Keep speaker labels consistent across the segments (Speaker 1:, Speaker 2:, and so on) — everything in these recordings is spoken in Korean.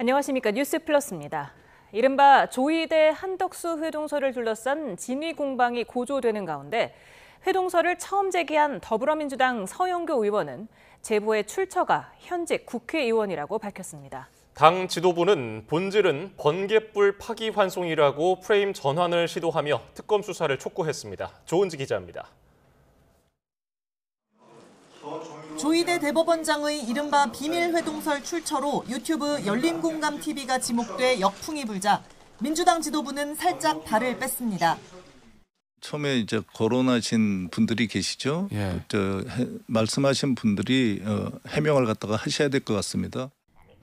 Speaker 1: 안녕하십니까. 뉴스플러스입니다. 이른바 조희대 한덕수 회동설을 둘러싼 진위 공방이 고조되는 가운데 회동설을 처음 제기한 더불어민주당 서영교 의원은 제보의 출처가 현직 국회의원이라고 밝혔습니다.
Speaker 2: 당 지도부는 본질은 번갯불 파기환송이라고 프레임 전환을 시도하며 특검 수사를 촉구했습니다. 조은지 기자입니다.
Speaker 3: 조희대 대법원장의 이른바 비밀회동설 출처로 유튜브 열린공감TV가 지목돼 역풍이 불자 민주당 지도부는 살짝 발을 뺐습니다.
Speaker 4: 처음에 이제 거론하신 분들이 계시죠? 말씀하신 분들이 해명을 갖다가 하셔야 될 것 같습니다.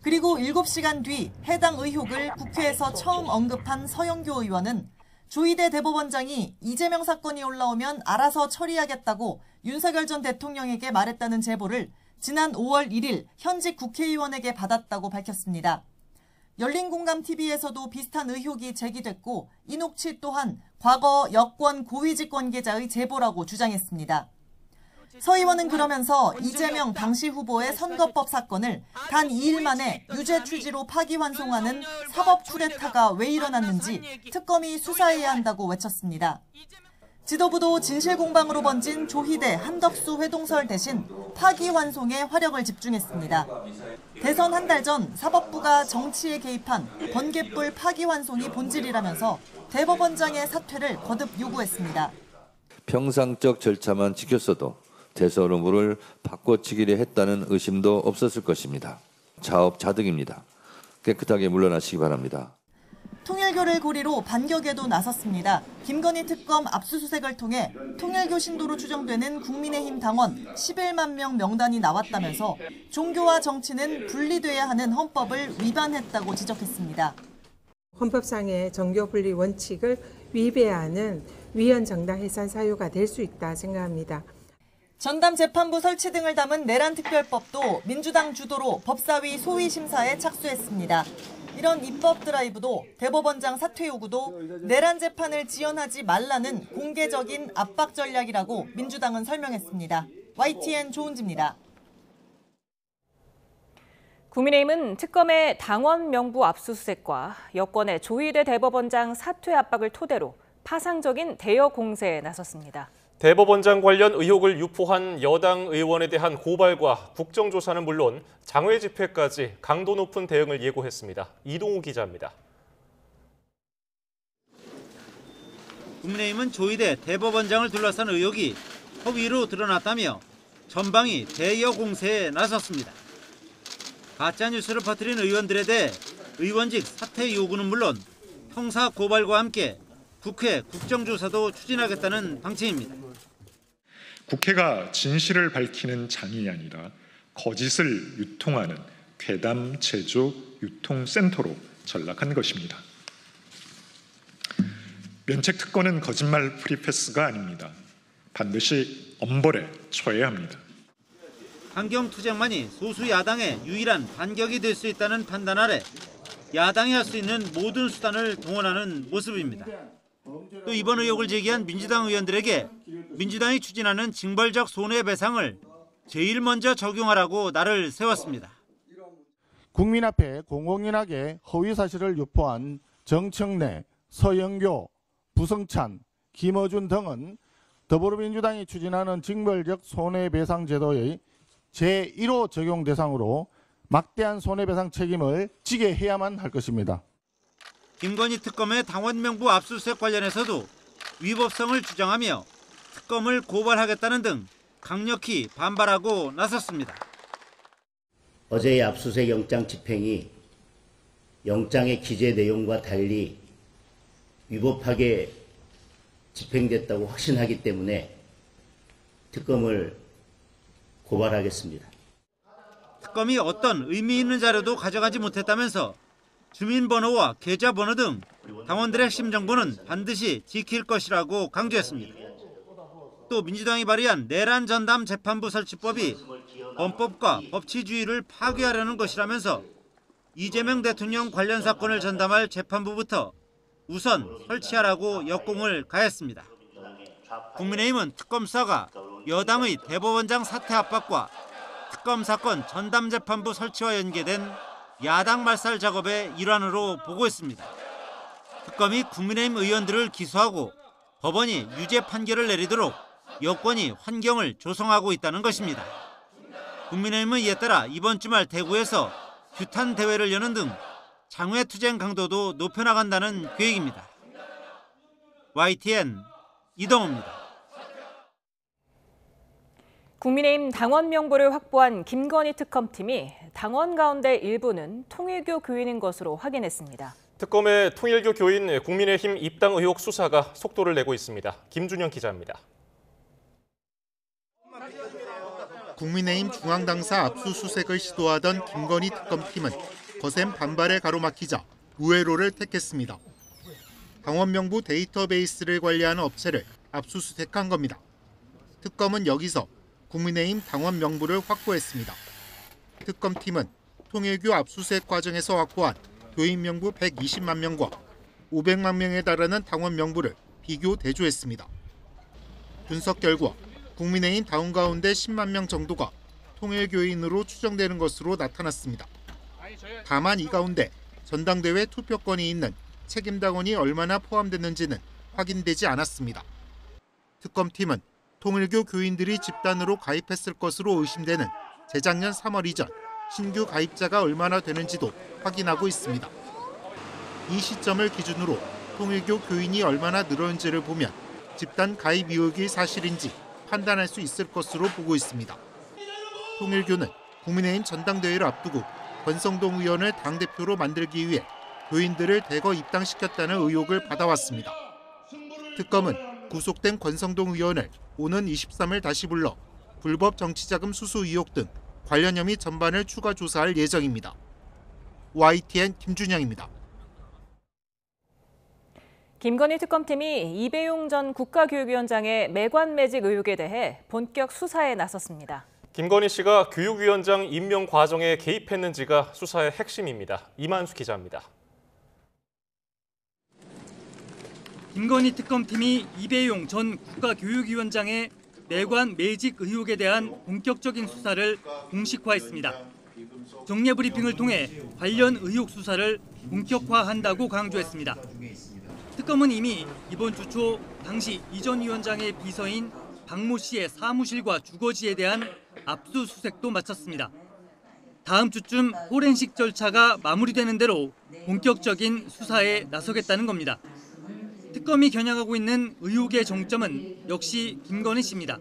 Speaker 3: 그리고 7시간 뒤 해당 의혹을 국회에서 처음 언급한 서영교 의원은 조희대 대법원장이 이재명 사건이 올라오면 알아서 처리하겠다고 윤석열 전 대통령에게 말했다는 제보를 지난 5월 1일 현직 국회의원에게 받았다고 밝혔습니다. 열린공감TV에서도 비슷한 의혹이 제기됐고 이녹취 또한 과거 여권 고위직 관계자의 제보라고 주장했습니다. 서 의원은 그러면서 이재명 당시 후보의 선거법 사건을 단 2일 만에 유죄 취지로 파기환송하는 사법 쿠데타가 왜 일어났는지 특검이 수사해야 한다고 외쳤습니다. 지도부도 진실공방으로 번진 조희대 한덕수 회동설 대신 파기환송에 화력을 집중했습니다. 대선 한 달 전 사법부가 정치에 개입한 번갯불 파기환송이 본질이라면서 대법원장의 사퇴를 거듭 요구했습니다.
Speaker 5: 평상적 절차만 지켰어도 대선 후보를 바꿔치기를 했다는 의심도 없었을 것입니다. 자업자득입니다. 깨끗하게 물러나시기 바랍니다.
Speaker 3: 통일교를 고리로 반격에도 나섰습니다. 김건희 특검 압수수색을 통해 통일교 신도로 추정되는 국민의힘 당원 11만 명 명단이 나왔다면서 종교와 정치는 분리돼야 하는 헌법을 위반했다고 지적했습니다.
Speaker 6: 헌법상의 정교 분리 원칙을 위배하는 위헌정당 해산 사유가 될 수 있다 생각합니다.
Speaker 3: 전담 재판부 설치 등을 담은 내란 특별법도 민주당 주도로 법사위 소위 심사에 착수했습니다. 이런 입법 드라이브도 대법원장 사퇴 요구도 내란 재판을 지연하지 말라는 공개적인 압박 전략이라고 민주당은 설명했습니다. YTN 조은지입니다.
Speaker 1: 국민의힘은 특검의 당원 명부 압수수색과 여권의 조희대 대법원장 사퇴 압박을 토대로 파상적인 대여 공세에 나섰습니다.
Speaker 2: 대법원장 관련 의혹을 유포한 여당 의원에 대한 고발과 국정조사는 물론 장외 집회까지 강도 높은 대응을 예고했습니다. 이동우 기자입니다.
Speaker 7: 국민의힘은 조희대 대법원장을 둘러싼 의혹이 허위로 드러났다며 전방위 대여 공세에 나섰습니다. 가짜뉴스를 퍼뜨린 의원들에 대해 의원직 사퇴 요구는 물론 형사 고발과 함께 국회 국정조사도 추진하겠다는 방침입니다.
Speaker 8: 국회가 진실을 밝히는 장이 아니라 거짓을 유통하는 괴담 제조 유통센터로 전락한 것입니다. 면책 특권은 거짓말 프리패스가 아닙니다. 반드시 엄벌에 처해야 합니다.
Speaker 7: 환경투쟁만이 소수 야당의 유일한 반격이 될 수 있다는 판단 아래 야당이 할 수 있는 모든 수단을 동원하는 모습입니다. 또 이번 의혹을 제기한 민주당 의원들에게 민주당이 추진하는 징벌적 손해배상을 제일 먼저 적용하라고 날을 세웠습니다.
Speaker 9: 국민 앞에 공공연하게 허위 사실을 유포한 정청래, 서영교, 부성찬, 김어준 등은 더불어민주당이 추진하는 징벌적 손해배상 제도의 제1호 적용 대상으로 막대한 손해배상 책임을 지게 해야만 할 것입니다.
Speaker 7: 김건희 특검의 당원 명부 압수수색 관련해서도 위법성을 주장하며 특검을 고발하겠다는 등 강력히 반발하고 나섰습니다.
Speaker 10: 어제의 압수수색 영장 집행이 영장의 기재 내용과 달리 위법하게 집행됐다고 확신하기 때문에 특검을 고발하겠습니다.
Speaker 7: 특검이 어떤 의미 있는 자료도 가져가지 못했다면서 주민번호와 계좌번호 등 당원들의 핵심 정보는 반드시 지킬 것이라고 강조했습니다. 또 민주당이 발의한 내란 전담 재판부 설치법이 헌법과 법치주의를 파괴하려는 것이라면서 이재명 대통령 관련 사건을 전담할 재판부부터 우선 설치하라고 역공을 가했습니다. 국민의힘은 특검 수사가 여당의 대법원장 사퇴 압박과 특검 사건 전담 재판부 설치와 연계된 야당 말살 작업의 일환으로 보고 있습니다. 특검이 국민의힘 의원들을 기소하고 법원이 유죄 판결을 내리도록 여권이 환경을 조성하고 있다는 것입니다. 국민의힘은 이에 따라 이번 주말 대구에서 규탄 대회를 여는 등 장외 투쟁 강도도 높여나간다는 계획입니다. YTN 이동호입니다.
Speaker 1: 국민의힘 당원 명부를 확보한 김건희 특검팀이 당원 가운데 일부는 통일교 교인인 것으로 확인했습니다.
Speaker 2: 특검의 통일교 교인 국민의힘 입당 의혹 수사가 속도를 내고 있습니다. 김준영 기자입니다.
Speaker 11: 국민의힘 중앙당사 압수수색을 시도하던 김건희 특검팀은 거센 반발에 가로막히자 우회로를 택했습니다. 당원 명부 데이터베이스를 관리하는 업체를 압수수색한 겁니다. 특검은 여기서 국민의힘 당원 명부를 확보했습니다. 특검팀은 통일교 압수수색 과정에서 확보한 교인 명부 120만 명과 500만 명에 달하는 당원 명부를 비교 대조했습니다. 분석 결과 국민의힘 당원 가운데 10만 명 정도가 통일교인으로 추정되는 것으로 나타났습니다. 다만 이 가운데 전당대회 투표권이 있는 책임당원이 얼마나 포함됐는지는 확인되지 않았습니다. 특검팀은 통일교 교인들이 집단으로 가입했을 것으로 의심되는 재작년 3월 이전 신규 가입자가 얼마나 되는지도 확인하고 있습니다. 이 시점을 기준으로 통일교 교인이 얼마나 늘었는지를 보면 집단 가입 의혹이 사실인지 판단할 수 있을 것으로 보고 있습니다. 통일교는 국민의힘 전당대회를 앞두고 권성동 의원을 당대표로 만들기 위해 교인들을 대거 입당시켰다는 의혹을 받아왔습니다. 특검은 구속된 권성동 의원을 오는 23일 다시 불러 불법 정치자금 수수 의혹 등 관련 혐의 전반을 추가 조사할 예정입니다. YTN 김준영입니다.
Speaker 1: 김건희 특검팀이 이배용 전 국가교육위원장의 매관매직 의혹에 대해 본격 수사에 나섰습니다.
Speaker 2: 김건희 씨가 교육위원장 임명 과정에 개입했는지가 수사의 핵심입니다. 이만수 기자입니다.
Speaker 12: 김건희 특검팀이 이배용 전 국가교육위원장의 매관매직 의혹에 대한 본격적인 수사를 공식화했습니다. 정례 브리핑을 통해 관련 의혹 수사를 본격화한다고 강조했습니다. 특검은 이미 이번 주 초 당시 이 전 위원장의 비서인 박모 씨의 사무실과 주거지에 대한 압수수색도 마쳤습니다. 다음 주쯤 포렌식 절차가 마무리되는 대로 본격적인 수사에 나서겠다는 겁니다. 특검이 겨냥하고 있는 의혹의 정점은 역시 김건희 씨입니다.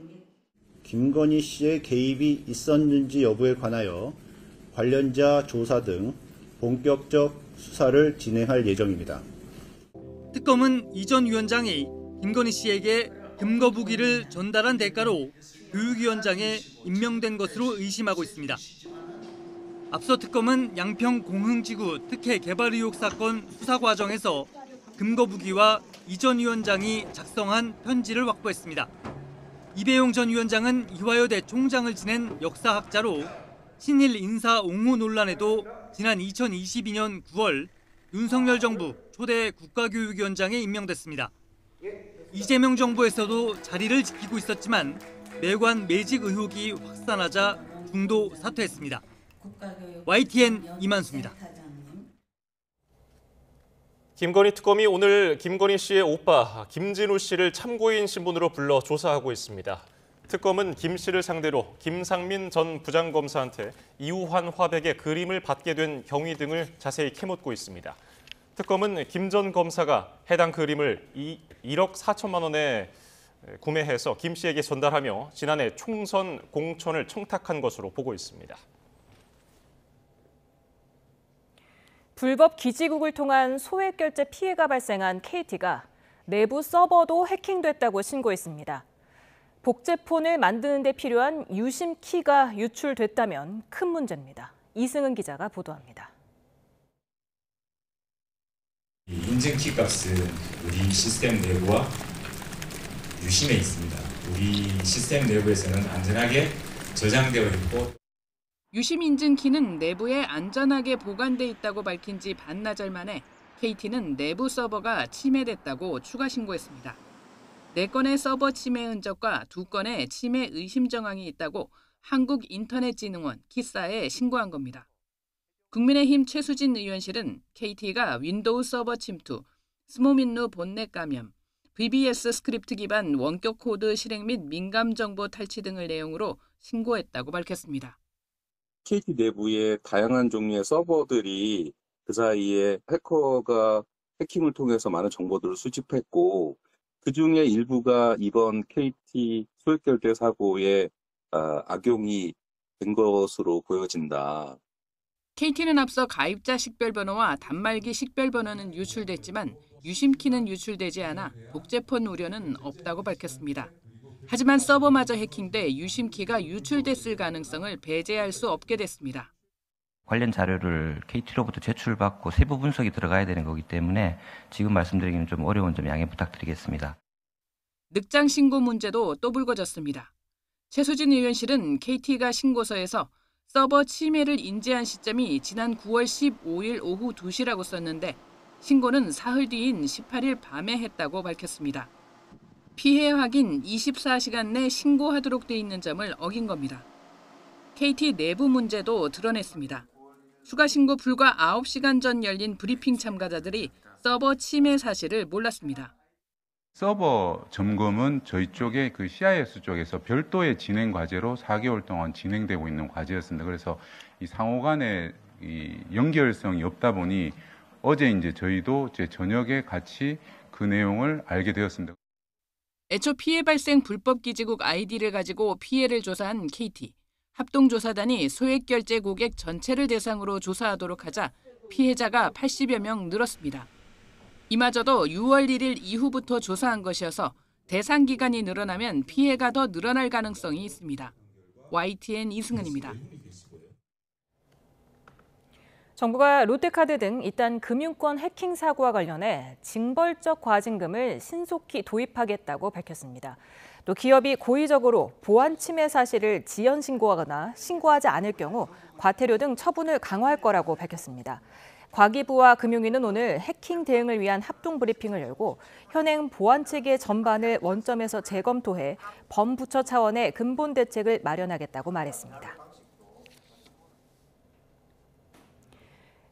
Speaker 13: 김건희 씨의 개입이 있었는지 여부에 관하여 관련자 조사 등 본격적 수사를 진행할 예정입니다.
Speaker 12: 특검은 이 전 위원장이 김건희 씨에게 금거부기를 전달한 대가로 교육위원장에 임명된 것으로 의심하고 있습니다. 앞서 특검은 양평 공흥지구 특혜 개발 의혹 사건 수사 과정에서 금거부기와 이 전 위원장이 작성한 편지를 확보했습니다. 이배용 전 위원장은 이화여대 총장을 지낸 역사학자로 친일 인사 옹호 논란에도 지난 2022년 9월 윤석열 정부 초대 국가교육위원장에 임명됐습니다. 이재명 정부에서도 자리를 지키고 있었지만 매관매직 의혹이 확산하자 중도 사퇴했습니다. YTN 이만수입니다.
Speaker 2: 김건희 특검이 오늘 김건희 씨의 오빠 김진우 씨를 참고인 신분으로 불러 조사하고 있습니다. 특검은 김 씨를 상대로 김상민 전 부장검사한테 이우환 화백의 그림을 받게 된 경위 등을 자세히 캐묻고 있습니다. 특검은 김 전 검사가 해당 그림을 1억 4천만 원에 구매해서 김 씨에게 전달하며 지난해 총선 공천을 청탁한 것으로 보고 있습니다.
Speaker 1: 불법 기지국을 통한 소액 결제 피해가 발생한 KT가 내부 서버도 해킹됐다고 신고했습니다. 복제폰을 만드는 데 필요한 유심 키가 유출됐다면 큰 문제입니다. 이승은 기자가 보도합니다.
Speaker 14: 인증키 값은 우리 시스템 내부와 유심에 있습니다. 우리 시스템 내부에서는 안전하게 저장되어 있고
Speaker 15: 유심 인증키는 내부에 안전하게 보관돼 있다고 밝힌 지 반나절 만에 KT는 내부 서버가 침해됐다고 추가 신고했습니다. 4건의 서버 침해 흔적과 2건의 침해 의심 정황이 있다고 한국인터넷진흥원 키사에 신고한 겁니다. 국민의힘 최수진 의원실은 KT가 윈도우 서버 침투, 스모민루 본넷 감염, VBS 스크립트 기반 원격 코드 실행 및 민감 정보 탈취 등을 내용으로 신고했다고 밝혔습니다.
Speaker 16: KT 내부에 다양한 종류의 서버들이 그 사이에 해커가 해킹을 통해서 많은 정보들을 수집했고 그중에 일부가 이번 KT 소액결제 사고에 악용이 된 것으로 보여진다.
Speaker 15: KT는 앞서 가입자 식별번호와 단말기 식별번호는 유출됐지만 유심키는 유출되지 않아 복제폰 우려는 없다고 밝혔습니다. 하지만 서버마저 해킹돼 유심키가 유출됐을 가능성을 배제할 수 없게 됐습니다.
Speaker 17: 관련 자료를 KT로부터 제출받고 세부 분석이 들어가야 되는 거기 때문에 지금 말씀드리기는 좀 어려운 점 양해 부탁드리겠습니다.
Speaker 15: 늑장 신고 문제도 또 불거졌습니다. 최수진 의원실은 KT가 신고서에서 서버 침해를 인지한 시점이 지난 9월 15일 오후 2시라고 썼는데 신고는 사흘 뒤인 18일 밤에 했다고 밝혔습니다. 피해 확인 24시간 내 신고하도록 돼 있는 점을 어긴 겁니다. KT 내부 문제도 드러냈습니다. 추가 신고 불과 9시간 전 열린 브리핑 참가자들이 서버 침해 사실을 몰랐습니다.
Speaker 18: 서버 점검은 저희 쪽에 그 CIS 쪽에서 별도의 진행 과제로 4개월 동안 진행되고 있는 과제였습니다. 그래서 이 상호 간의 이 연결성이 없다 보니 어제 이제 저희도 저녁에 같이 그 내용을 알게 되었습니다.
Speaker 15: 애초 피해 발생 불법 기지국 아이디를 가지고 피해를 조사한 KT. 합동조사단이 소액결제 고객 전체를 대상으로 조사하도록 하자 피해자가 80여 명 늘었습니다. 이마저도 6월 1일 이후부터 조사한 것이어서 대상 기간이 늘어나면 피해가 더 늘어날 가능성이 있습니다. YTN 이승은입니다.
Speaker 1: 정부가 롯데카드 등 잇따른 금융권 해킹 사고와 관련해 징벌적 과징금을 신속히 도입하겠다고 밝혔습니다. 또 기업이 고의적으로 보안 침해 사실을 지연 신고하거나 신고하지 않을 경우 과태료 등 처분을 강화할 거라고 밝혔습니다. 과기부와 금융위는 오늘 해킹 대응을 위한 합동 브리핑을 열고 현행 보안 체계 전반을 원점에서 재검토해 범부처 차원의 근본 대책을 마련하겠다고 말했습니다.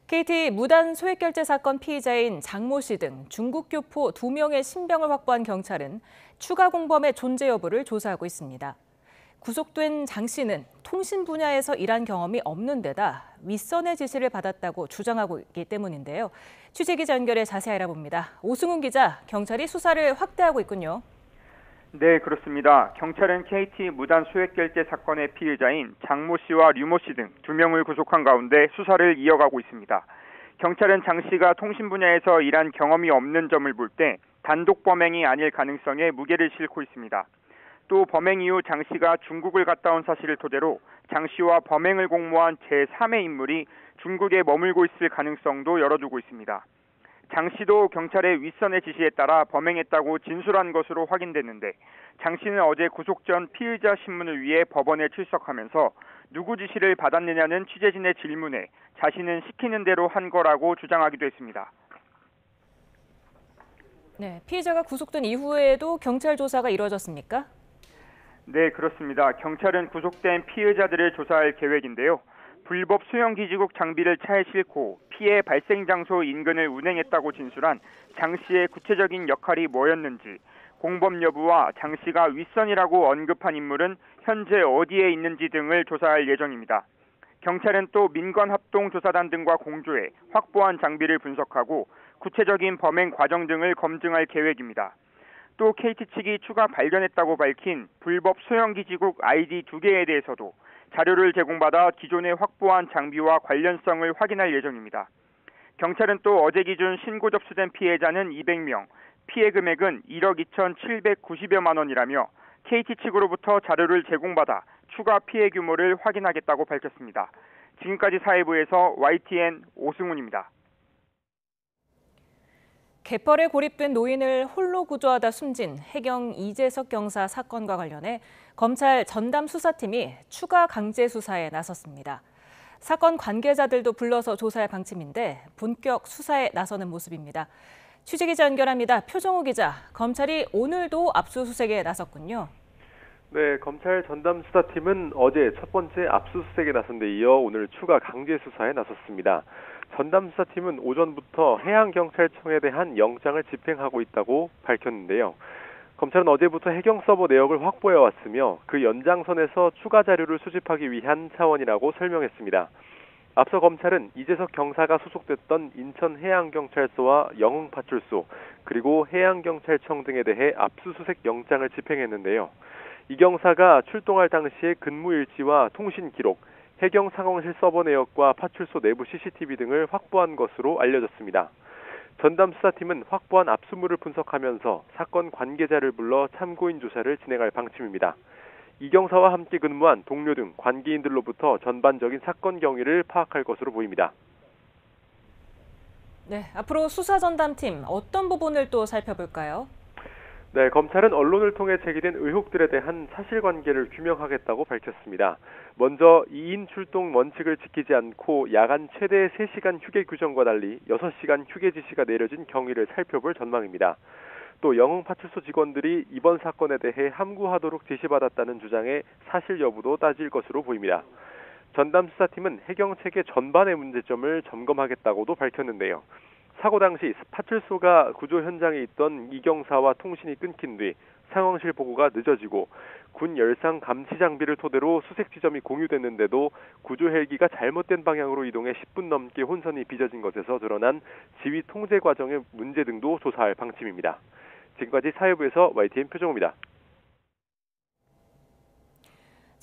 Speaker 1: KT 무단 소액결제 사건 피의자인 장모 씨 등 중국 교포 2명의 신병을 확보한 경찰은 추가 공범의 존재 여부를 조사하고 있습니다. 구속된 장 씨는 통신 분야에서 일한 경험이 없는 데다 윗선의 지시를 받았다고 주장하고 있기 때문인데요. 취재기자 연결해 자세히 알아봅니다. 오승훈 기자, 경찰이 수사를 확대하고 있군요.
Speaker 19: 네, 그렇습니다. 경찰은 KT 무단 소액결제 사건의 피의자인 장모 씨와 류모 씨 등 2명을 구속한 가운데 수사를 이어가고 있습니다. 경찰은 장 씨가 통신 분야에서 일한 경험이 없는 점을 볼 때 단독 범행이 아닐 가능성에 무게를 싣고 있습니다. 또 범행 이후 장 씨가 중국을 갔다 온 사실을 토대로 장 씨와 범행을 공모한 제3의 인물이 중국에 머물고 있을 가능성도 열어두고 있습니다. 장 씨도 경찰의 윗선의 지시에 따라 범행했다고 진술한 것으로 확인됐는데 장 씨는 어제 구속 전 피의자 신문을 위해 법원에 출석하면서 누구 지시를 받았느냐는 취재진의 질문에 자신은 시키는 대로 한 거라고 주장하기도 했습니다.
Speaker 1: 네, 피의자가 구속된 이후에도 경찰 조사가 이루어졌습니까?
Speaker 19: 네, 그렇습니다. 경찰은 구속된 피의자들을 조사할 계획인데요. 불법 수영기지국 장비를 차에 싣고 피해 발생 장소 인근을 운행했다고 진술한 장 씨의 구체적인 역할이 뭐였는지, 공범 여부와 장 씨가 윗선이라고 언급한 인물은 현재 어디에 있는지 등을 조사할 예정입니다. 경찰은 또 민관합동조사단 등과 공조해 확보한 장비를 분석하고 구체적인 범행 과정 등을 검증할 계획입니다. 또 KT 측이 추가 발견했다고 밝힌 불법 소형기지국 ID 2개에 대해서도 자료를 제공받아 기존에 확보한 장비와 관련성을 확인할 예정입니다. 경찰은 또 어제 기준 신고 접수된 피해자는 200명, 피해 금액은 1억 2,790여만 원이라며 KT 측으로부터 자료를 제공받아 추가 피해 규모를 확인하겠다고 밝혔습니다. 지금까지 사회부에서 YTN 오승훈입니다.
Speaker 1: 갯벌에 고립된 노인을 홀로 구조하다 숨진 해경 이재석 경사 사건과 관련해 검찰 전담 수사팀이 추가 강제 수사에 나섰습니다. 사건 관계자들도 불러서 조사할 방침인데 본격 수사에 나서는 모습입니다. 취재기자 연결합니다. 표정우 기자, 검찰이 오늘도 압수수색에 나섰군요.
Speaker 20: 네, 검찰 전담 수사팀은 어제 첫 번째 압수수색에 나선 데 이어 오늘 추가 강제 수사에 나섰습니다. 전담 수사팀은 오전부터 해양경찰청에 대한 영장을 집행하고 있다고 밝혔는데요. 검찰은 어제부터 해경 서버 내역을 확보해 왔으며 그 연장선에서 추가 자료를 수집하기 위한 차원이라고 설명했습니다. 앞서 검찰은 이재석 경사가 소속됐던 인천해양경찰서와 영흥파출소 그리고 해양경찰청 등에 대해 압수수색 영장을 집행했는데요. 이 경사가 출동할 당시의 근무 일지와 통신 기록, 해경 상황실 서버 내역과 파출소 내부 CCTV 등을 확보한 것으로 알려졌습니다. 전담 수사팀은 확보한 압수물을 분석하면서 사건 관계자를 불러 참고인 조사를 진행할 방침입니다. 이 경사와 함께 근무한 동료 등 관계인들로부터 전반적인 사건 경위를 파악할 것으로 보입니다.
Speaker 1: 네, 앞으로 수사 전담팀 어떤 부분을 또 살펴볼까요?
Speaker 20: 네, 검찰은 언론을 통해 제기된 의혹들에 대한 사실관계를 규명하겠다고 밝혔습니다. 먼저 2인 출동 원칙을 지키지 않고 야간 최대 3시간 휴게 규정과 달리 6시간 휴게 지시가 내려진 경위를 살펴볼 전망입니다. 또 영흥파출소 직원들이 이번 사건에 대해 함구하도록 지시받았다는 주장의 사실 여부도 따질 것으로 보입니다. 전담 수사팀은 해경체계 전반의 문제점을 점검하겠다고도 밝혔는데요. 사고 당시 파출소가 구조 현장에 있던 이경사와 통신이 끊긴 뒤 상황실 보고가 늦어지고 군 열상 감시 장비를 토대로 수색 지점이 공유됐는데도 구조 헬기가 잘못된 방향으로 이동해 10분 넘게 혼선이 빚어진 것에서 드러난 지휘 통제 과정의 문제 등도 조사할 방침입니다. 지금까지 사회부에서 YTN 표정호입니다.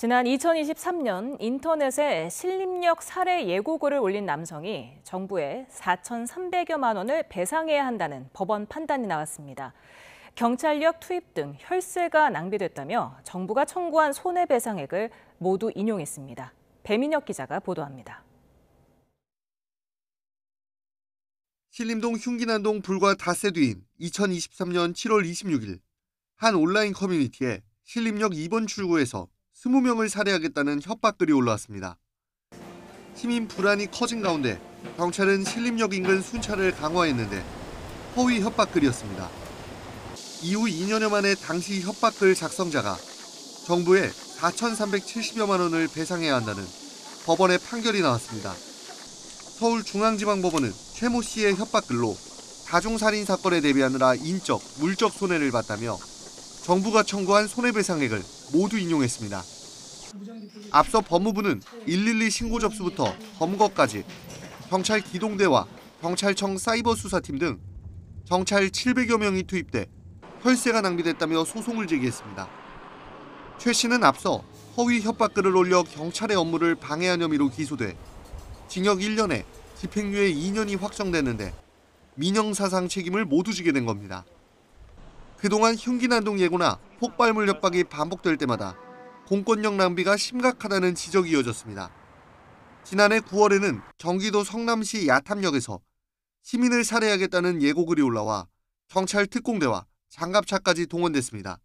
Speaker 1: 지난 2023년 인터넷에 신림역 살해 예고글을 올린 남성이 정부에 4,300여만 원을 배상해야 한다는 법원 판단이 나왔습니다. 경찰력 투입 등 혈세가 낭비됐다며 정부가 청구한 손해배상액을 모두 인용했습니다. 배민혁 기자가 보도합니다.
Speaker 21: 신림동 흉기난동 불과 닷새 뒤인 2023년 7월 26일 한 온라인 커뮤니티에 신림역 2번 출구에서 20명을 살해하겠다는 협박글이 올라왔습니다. 시민 불안이 커진 가운데 경찰은 신림역 인근 순찰을 강화했는데 허위 협박글이었습니다. 이후 2년여 만에 당시 협박글 작성자가 정부에 4,370여만 원을 배상해야 한다는 법원의 판결이 나왔습니다. 서울중앙지방법원은 최모 씨의 협박글로 다중살인 사건에 대비하느라 인적, 물적 손해를 봤다며 정부가 청구한 손해배상액을 모두 인용했습니다. 앞서 법무부는 112 신고 접수부터 검거까지 경찰 기동대와 경찰청 사이버 수사팀 등 경찰 700여 명이 투입돼 혈세가 낭비됐다며 소송을 제기했습니다. 최 씨는 앞서 허위 협박글을 올려 경찰의 업무를 방해한 혐의로 기소돼 징역 1년에 집행유예 2년이 확정됐는데 민형사상 책임을 모두 지게 된 겁니다. 그동안 흉기난동 예고나 폭발물 협박이 반복될 때마다 공권력 낭비가 심각하다는 지적이 이어졌습니다. 지난해 9월에는 경기도 성남시 야탐역에서 시민을 살해하겠다는 예고글이 올라와 경찰 특공대와 장갑차까지 동원됐습니다.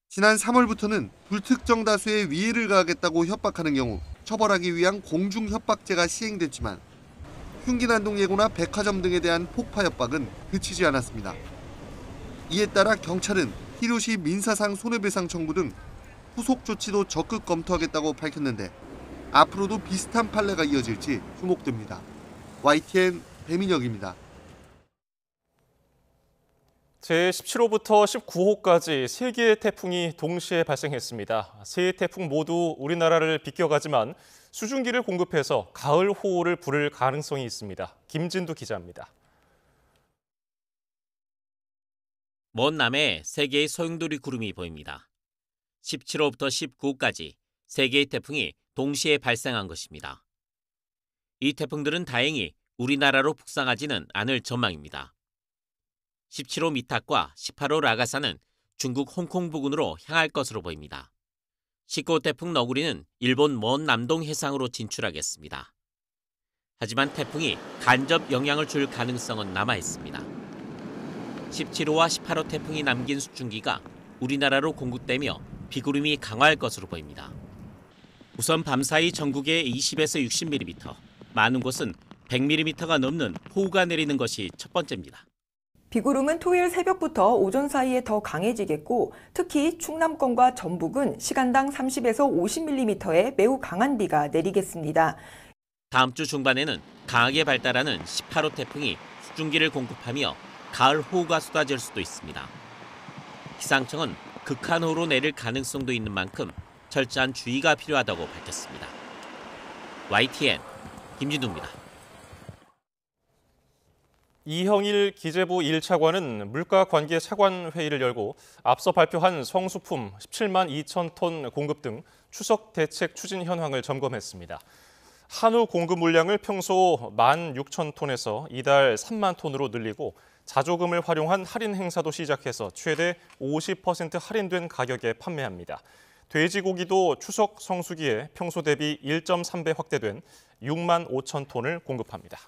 Speaker 21: 지난 3월부터는 불특정 다수의 위해를 가하겠다고 협박하는 경우 처벌하기 위한 공중협박죄가 시행됐지만 흉기난동 예고나 백화점 등에 대한 폭파 협박은 그치지 않았습니다. 이에 따라 경찰은 필요시 민사상 손해배상 청구 등 후속 조치도 적극 검토하겠다고 밝혔는데 앞으로도 비슷한 판례가 이어질지 주목됩니다. YTN 배민혁입니다.
Speaker 2: 제17호부터 19호까지 3개의 태풍이 동시에 발생했습니다. 세 태풍 모두 우리나라를 비껴가지만 수증기를 공급해서 가을 호우를 부를 가능성이 있습니다. 김진두 기자입니다.
Speaker 22: 먼 남해 3개의 소용돌이 구름이 보입니다. 17호부터 19호까지 3개의 태풍이 동시에 발생한 것입니다. 이 태풍들은 다행히 우리나라로 북상하지는 않을 전망입니다. 17호 미탁과 18호 라가사는 중국 홍콩 부근으로 향할 것으로 보입니다. 19호 태풍 너구리는 일본 먼 남동 해상으로 진출하겠습니다. 하지만 태풍이 간접 영향을 줄 가능성은 남아 있습니다. 17호와 18호 태풍이 남긴 수증기가 우리나라로 공급되며 비구름이 강화할 것으로 보입니다. 우선 밤사이 전국에 20에서 60mm, 많은 곳은 100mm가 넘는 호우가 내리는 것이 첫 번째입니다.
Speaker 4: 비구름은 토요일 새벽부터 오전 사이에 더 강해지겠고 특히 충남권과 전북은 시간당 30에서 50mm의 매우 강한 비가 내리겠습니다.
Speaker 22: 다음 주 중반에는 강하게 발달하는 18호 태풍이 수증기를 공급하며 가을 호우가 쏟아질 수도 있습니다. 기상청은 극한호우로 내릴 가능성도 있는 만큼 철저한 주의가 필요하다고 밝혔습니다. YTN 김진우입니다.
Speaker 2: 이형일 기재부 1차관은 물가관계차관회의를 열고 앞서 발표한 성수품 17만 2천 톤 공급 등 추석 대책 추진 현황을 점검했습니다. 한우 공급 물량을 평소 1만 6천 톤에서 이달 3만 톤으로 늘리고 자조금을 활용한 할인 행사도 시작해서 최대 50% 할인된 가격에 판매합니다. 돼지고기도 추석 성수기에 평소 대비 1.3배 확대된 6만 5천 톤을 공급합니다.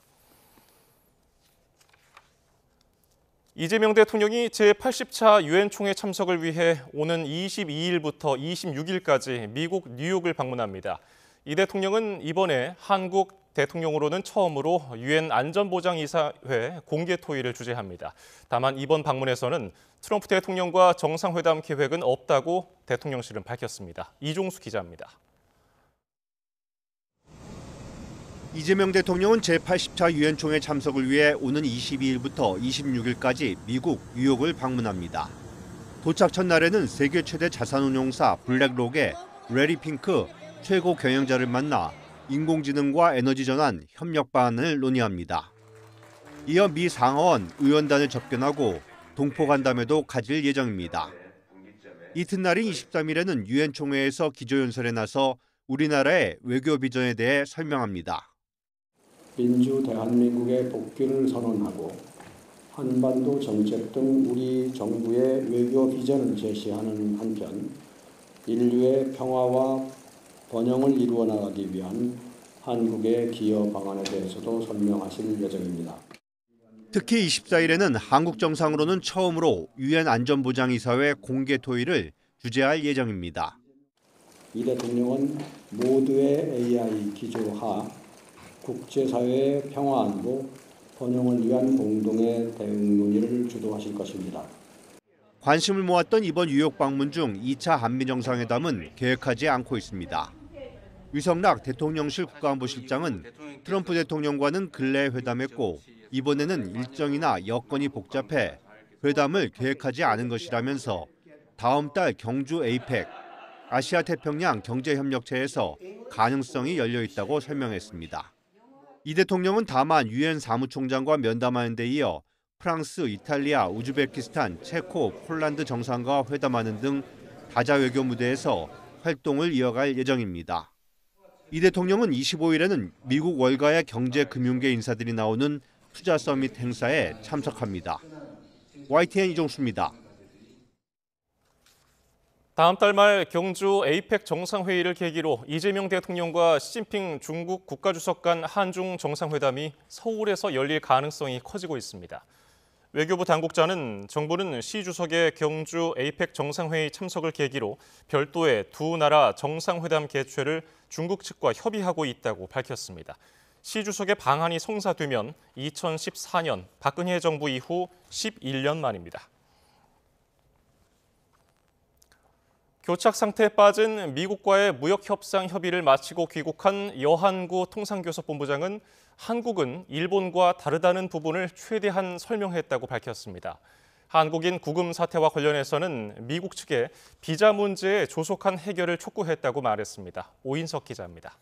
Speaker 2: 이재명 대통령이 제80차 유엔 총회 참석을 위해 오는 22일부터 26일까지 미국 뉴욕을 방문합니다. 이 대통령은 이번에 한국 대통령으로는 처음으로 유엔 안전보장이사회 공개 토의를 주재합니다. 다만 이번 방문에서는 트럼프 대통령과 정상회담 계획은 없다고 대통령실은 밝혔습니다. 이종수 기자입니다.
Speaker 5: 이재명 대통령은 제80차 유엔 총회 참석을 위해 오는 22일부터 26일까지 미국 뉴욕을 방문합니다. 도착 첫날에는 세계 최대 자산운용사 블랙록의 레리 핑크 최고 경영자를 만나 인공지능과 에너지 전환 협력 방안을 논의합니다. 이어 미 상하원 의원단을 접견하고 동포 간담회도 가질 예정입니다. 이튿날인 23일에는 유엔 총회에서 기조연설에 나서 우리나라의 외교 비전에 대해 설명합니다.
Speaker 23: 민주 대한민국의 복귀를 선언하고 한반도 정책 등 우리 정부의 외교 비전을 제시하는 한편 인류의 평화와 번영을 이루어 나가기 위한 한국의 기여 방안에 대해서도 설명하실 예정입니다.
Speaker 5: 특히 24일에는 한국 정상으로는 처음으로 유엔 안전보장이사회 공개 토의를 주재할 예정입니다.
Speaker 23: 이 대통령은 모두의 AI 기조하 국제사회의 평화 안보, 번영을 위한 공동의 대응 논의를 주도하실 것입니다.
Speaker 5: 관심을 모았던 이번 뉴욕 방문 중 2차 한미 정상회담은 계획하지 않고 있습니다. 위성락 대통령실 국가안보실장은 트럼프 대통령과는 근래 회담했고 이번에는 일정이나 여건이 복잡해 회담을 계획하지 않은 것이라면서 다음 달 경주 에이펙, 아시아태평양 경제협력체에서 가능성이 열려 있다고 설명했습니다. 이 대통령은 다만 유엔 사무총장과 면담하는 데 이어 프랑스, 이탈리아, 우즈베키스탄, 체코, 폴란드 정상과 회담하는 등 다자 외교 무대에서 활동을 이어갈 예정입니다. 이 대통령은 25일에는 미국 월가의 경제금융계 인사들이 나오는 투자 서밋 행사에 참석합니다. YTN 이종수입니다.
Speaker 2: 다음 달 말 경주 에이펙 정상회의를 계기로 이재명 대통령과 시진핑 중국 국가주석 간 한중 정상회담이 서울에서 열릴 가능성이 커지고 있습니다. 외교부 당국자는 정부는 시 주석의 경주 에이펙 정상회의 참석을 계기로 별도의 두 나라 정상회담 개최를 중국 측과 협의하고 있다고 밝혔습니다. 시 주석의 방한이 성사되면 2014년 박근혜 정부 이후 11년 만입니다. 교착 상태에 빠진 미국과의 무역협상 협의를 마치고 귀국한 여한구 통상교섭본부장은 한국은 일본과 다르다는 부분을 최대한 설명했다고 밝혔습니다. 한국인 구금 사태와 관련해서는 미국 측에 비자 문제의 조속한 해결을 촉구했다고 말했습니다. 오인석 기자입니다.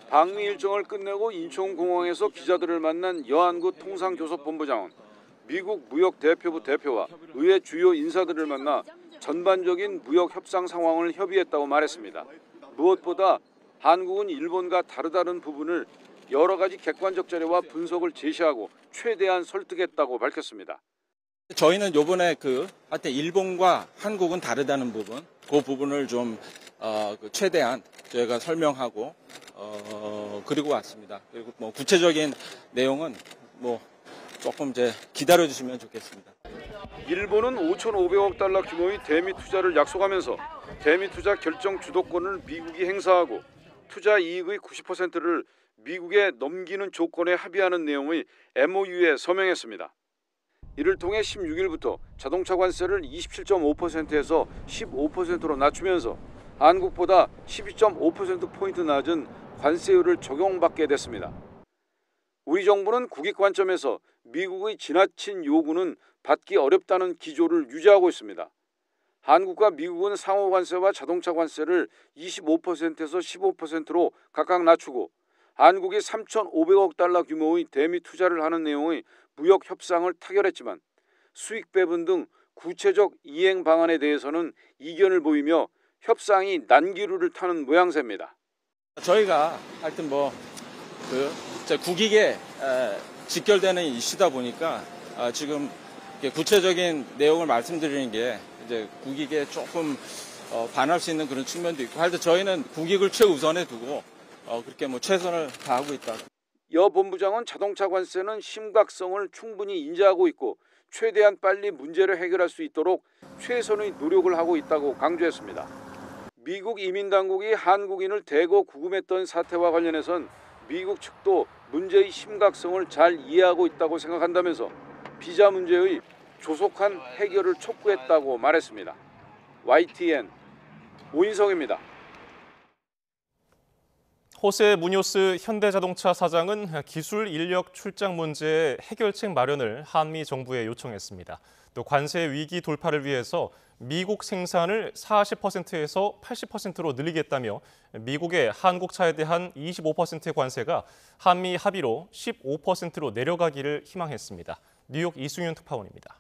Speaker 24: 방미 일정을 끝내고 인천공항에서 기자들을 만난 여한구 통상교섭본부장은 미국 무역대표부 대표와 의회 주요 인사들을 만나 전반적인 무역 협상 상황을 협의했다고 말했습니다. 무엇보다 한국은 일본과 다르다는 부분을 여러 가지 객관적 자료와 분석을 제시하고 최대한 설득했다고 밝혔습니다.
Speaker 25: 저희는 이번에 하여튼 일본과 한국은 다르다는 부분, 그 부분을 좀 최대한 저희가 설명하고 그리고 왔습니다. 그리고 뭐 구체적인 내용은 조금 기다려 주시면 좋겠습니다.
Speaker 24: 일본은 5,500억 달러 규모의 대미 투자를 약속하면서 대미 투자 결정 주도권을 미국이 행사하고 투자 이익의 90%를 미국에 넘기는 조건에 합의하는 내용의 MOU에 서명했습니다. 이를 통해 16일부터 자동차 관세를 27.5%에서 15%로 낮추면서 한국보다 12.5%포인트 낮은 관세율을 적용받게 됐습니다. 우리 정부는 국익 관점에서 미국의 지나친 요구는 받기 어렵다는 기조를 유지하고 있습니다. 한국과 미국은 상호 관세와 자동차 관세를 25%에서 15%로 각각 낮추고 한국이 3,500억 달러 규모의 대미 투자를 하는 내용의 무역 협상을 타결했지만 수익 배분 등 구체적 이행 방안에 대해서는 이견을 보이며 협상이 난기류를 타는 모양새입니다.
Speaker 25: 저희가 하여튼 국익에 직결되는 이슈다 보니까 지금 구체적인 내용을 말씀드리는 게 이제 국익에 조금 반할 수 있는 그런 측면도 있고, 하여튼 저희는 국익을 최우선에 두고 그렇게 최선을 다하고 있다.
Speaker 24: 여 본부장은 자동차 관세는 심각성을 충분히 인지하고 있고 최대한 빨리 문제를 해결할 수 있도록 최선의 노력을 하고 있다고 강조했습니다. 미국 이민당국이 한국인을 대거 구금했던 사태와 관련해선 미국 측도 문제의 심각성을 잘 이해하고 있다고 생각한다면서 비자 문제의 조속한 해결을 촉구했다고 말했습니다. YTN 오인성입니다.
Speaker 2: 호세 무뇨스 현대자동차 사장은 기술 인력 출장 문제의 해결책 마련을 한미 정부에 요청했습니다. 또 관세 위기 돌파를 위해서 미국 생산을 40%에서 80%로 늘리겠다며 미국의 한국 차에 대한 25%의 관세가 한미 합의로 15%로 내려가기를 희망했습니다. 뉴욕 이승윤 특파원입니다.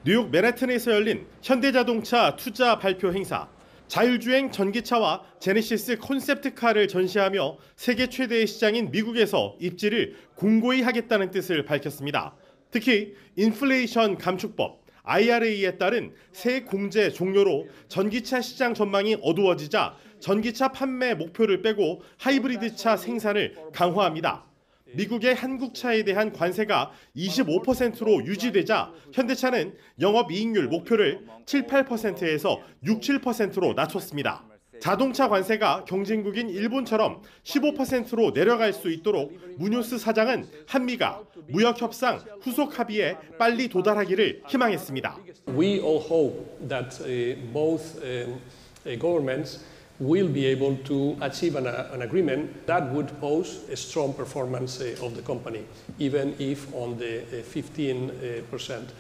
Speaker 3: 뉴욕 맨해튼에서 열린 현대자동차 투자 발표 행사. 자율주행 전기차와 제네시스 콘셉트카를 전시하며 세계 최대의 시장인 미국에서 입지를 공고히 하겠다는 뜻을 밝혔습니다. 특히 인플레이션 감축법, IRA에 따른 새 공제 종료로 전기차 시장 전망이 어두워지자 전기차 판매 목표를 빼고 하이브리드차 생산을 강화합니다. 미국의 한국차에 대한 관세가 25%로 유지되자 현대차는 영업이익률 목표를 7, 8%에서 6, 7%로 낮췄습니다. 자동차 관세가 경쟁국인 일본처럼 15%로 내려갈 수 있도록 무뇨스 사장은 한미가 무역협상 후속 합의에 빨리 도달하기를 희망했습니다.
Speaker 6: We all hope that both governments will be able to achieve an agreement that would pose a strong performance of the company, even if on the 15%.